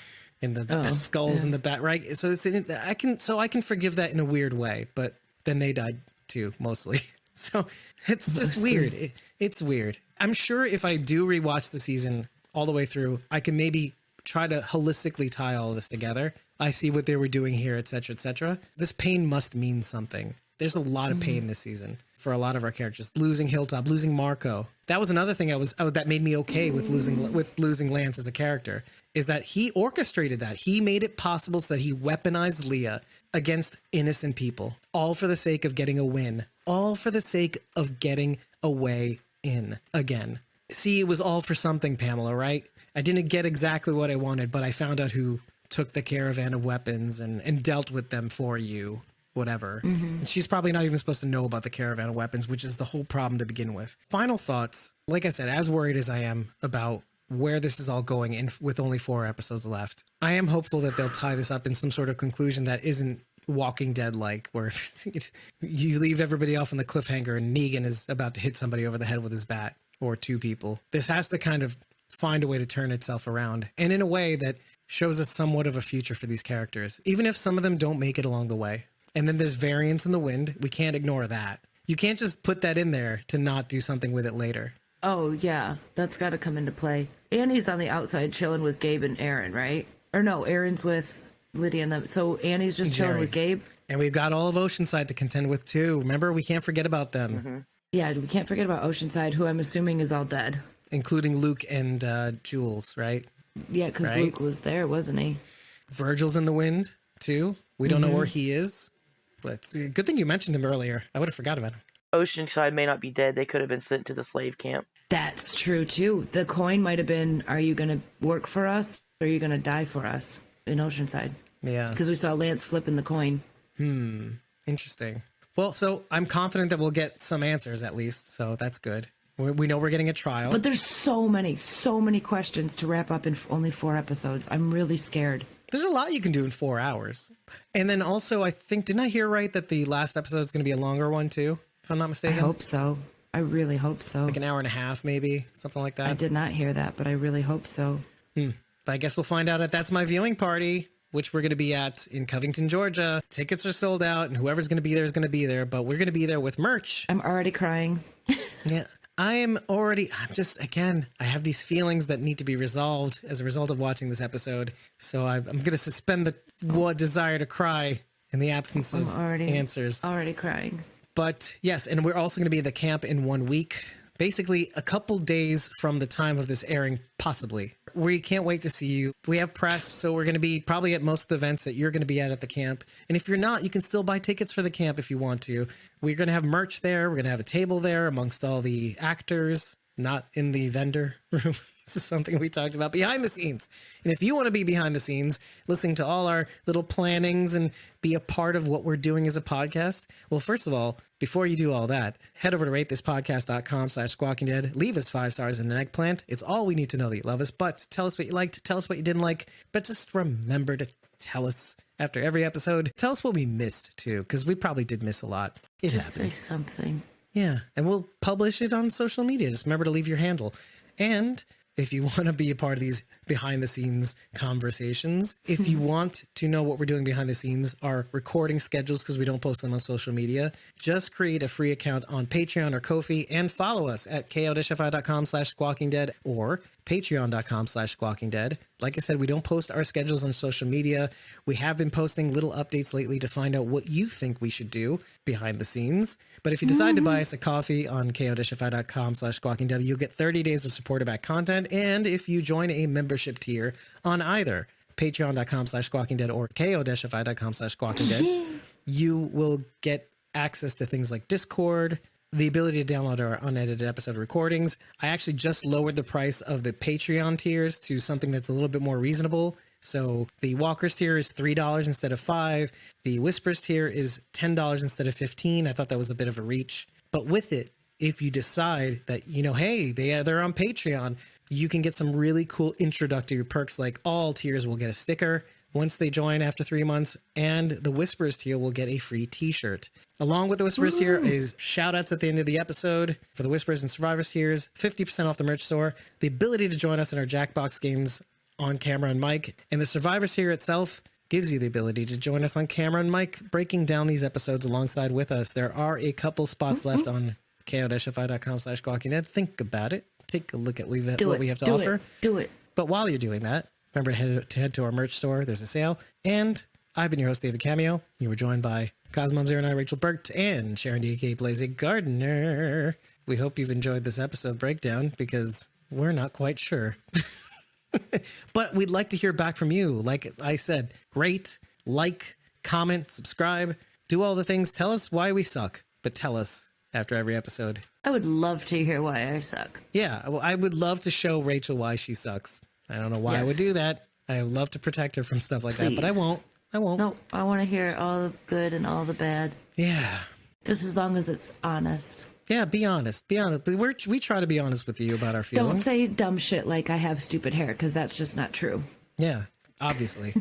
skulls in the back, right? So I can forgive that in a weird way, but then they died too, mostly. So it's just weird. It's weird. I'm sure if I do rewatch the season all the way through, I can maybe try to holistically tie all this together. I see what they were doing here, et cetera, et cetera. This pain must mean something. There's a lot of pain this season for a lot of our characters. Losing Hilltop, losing Marco. That was another thing that made me okay with losing Lance as a character, is that he orchestrated that. He made it possible so that he weaponized Leah against innocent people, all for the sake of getting a win, all for the sake of getting a way in again. See, it was all for something, Pamela, right? I didn't get exactly what I wanted, but I found out who took the caravan of weapons and dealt with them for you, whatever. And she's probably not even supposed to know about the caravan of weapons, which is the whole problem to begin with. Final thoughts. Like I said, as worried as I am about where this is all going and with only 4 episodes left, I am hopeful that they'll tie this up in some sort of conclusion that isn't Walking Dead like, where you leave everybody off on the cliffhanger and Negan is about to hit somebody over the head with his bat, or 2 people. This has to kind of find a way to turn itself around, and in a way that shows us somewhat of a future for these characters, even if some of them don't make it along the way. And then there's variance in the wind. We can't ignore that. You can't just put that in there to not do something with it later.
Oh, yeah. That's got to come into play. Annie's on the outside chilling with Gabe and Aaron, right? Or no, Aaron's with Lydia and them. So Annie's just chilling
Jerry.
with Gabe?
And we've got all of Oceanside to contend with, too. Remember, we can't forget about them.
Yeah, we can't forget about Oceanside, who I'm assuming is all dead.
Including Luke and Jules, right?
Yeah, because
Right.
Luke was there, wasn't he?
Virgil's in the wind, too. We don't know where he is. But it's a good thing you mentioned him earlier. I would have forgot about him.
Oceanside may not be dead. They could have been sent to the slave camp.
That's true, too. The coin might have been, are you going to work for us, or are you going to die for us in Oceanside?
Yeah.
Because we saw Lance flipping the coin.
Interesting. Well, so I'm confident that we'll get some answers at least. So that's good. We know we're getting a trial.
But there's so many questions to wrap up in only 4 episodes. I'm really scared.
There's a lot you can do in 4 hours. And then also, I think, didn't I hear right that the last episode is going to be a longer one too, if I'm not
I
mistaken?
hope so. I really hope so.
Like an hour and a half, maybe, something like that.
I did not hear that, but I really hope so.
But I guess we'll find out at That's My Viewing Party, which we're going to be at in Covington, Georgia. Tickets are sold out, and whoever's going to be there is going to be there, but we're going to be there with merch.
I'm already crying.
Yeah. I'm just, again, I have these feelings that need to be resolved as a result of watching this episode. So I'm going to suspend the desire to cry in the absence of answers.
Already crying.
But yes, and we're also going to be at the camp in 1 week, basically a couple days from the time of this airing, possibly. We can't wait to see you. We have press, so we're going to be probably at most of the events that you're going to be at the camp. And if you're not, you can still buy tickets for the camp if you want to. We're going to have merch there. We're going to have a table there amongst all the actors, not in the vendor room. This is something we talked about behind the scenes. And if you want to be behind the scenes, listening to all our little plannings and be a part of what we're doing as a podcast, well, first of all, before you do all that, head over to ratethispodcast.com/squawkingdead. Leave us 5 stars and an eggplant. It's all we need to know that you love us. But tell us what you liked. Tell us what you didn't like. But just remember to tell us after every episode. Tell us what we missed, too, because we probably did miss a lot. It
Just
happens.
say something.
Yeah, and we'll publish it on social media. Just remember to leave your handle. And if you want to be a part of these behind the scenes conversations, if you want to know what we're doing behind the scenes, our recording schedules, because we don't post them on social media, just create a free account on Patreon or Ko-fi and follow us at ko-fi.com/squawkingdead or patreon.com/squawkingdead. Like I said, we don't post our schedules on social media. We have been posting little updates lately to find out what you think we should do behind the scenes. But if you decide to buy us a coffee on ko-fi.com/squawkingdead, you'll get 30 days of supporter back content. And if you join a membership tier on either patreon.com/squawkingdead or ko-fi.com/squawkingdead, you will get access to things like Discord, the ability to download our unedited episode recordings. I actually just lowered the price of the Patreon tiers to something that's a little bit more reasonable. So the Walkers tier is $3 instead of $5. The Whispers tier is $10 instead of $15. I thought that was a bit of a reach. But with it, if you decide that, hey, they're on Patreon, you can get some really cool introductory perks, like all tiers will get a sticker once they join after 3 months, and the Whispers tier will get a free t-shirt. Along with the Whispers tier is shout outs at the end of the episode for the Whispers and Survivors tiers, 50% off the merch store, the ability to join us in our Jackbox games on camera and mic, and the Survivors tier itself gives you the ability to join us on camera and mic, breaking down these episodes alongside with us. There are a couple spots left on ko-fi.com/squawkingdead. Think about it. Take a look at what we have to offer.
Do it.
But while you're doing that, remember to head to our merch store. There's a sale. And I've been your host, David Cameo. You were joined by Cosmom09, Rachel Burt, and Sharon D.K. Blaze Gardner. We hope you've enjoyed this episode breakdown because we're not quite sure. But we'd like to hear back from you. Like I said, rate, like, comment, subscribe, do all the things. Tell us why we suck, but tell us after every episode.
I would love to hear why I suck.
Yeah, well, I would love to show Rachel why she sucks. I don't know why I would do that. I would love to protect her from stuff like that, but I won't.
No, I want to hear all the good and all the bad.
Yeah.
Just as long as it's honest.
Yeah, be honest. Be honest. We try to be honest with you about our feelings.
Don't say dumb shit like I have stupid hair, because that's just not true.
Yeah, obviously.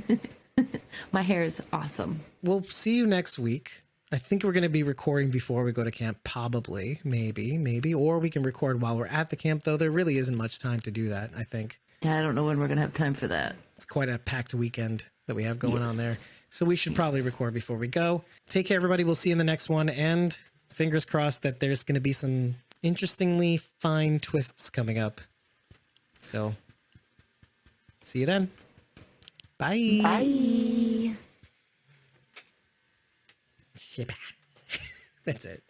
My hair is awesome.
We'll see you next week. I think we're going to be recording before we go to camp, probably, maybe, or we can record while we're at the camp, though there really isn't much time to do that, I think.
Yeah, I don't know when we're going to have time for that.
It's quite a packed weekend that we have going on there. So we should probably record before we go. Take care, everybody. We'll see you in the next one. And fingers crossed that there's going to be some interestingly fine twists coming up. So see you then. Bye.
Bye.
That's it.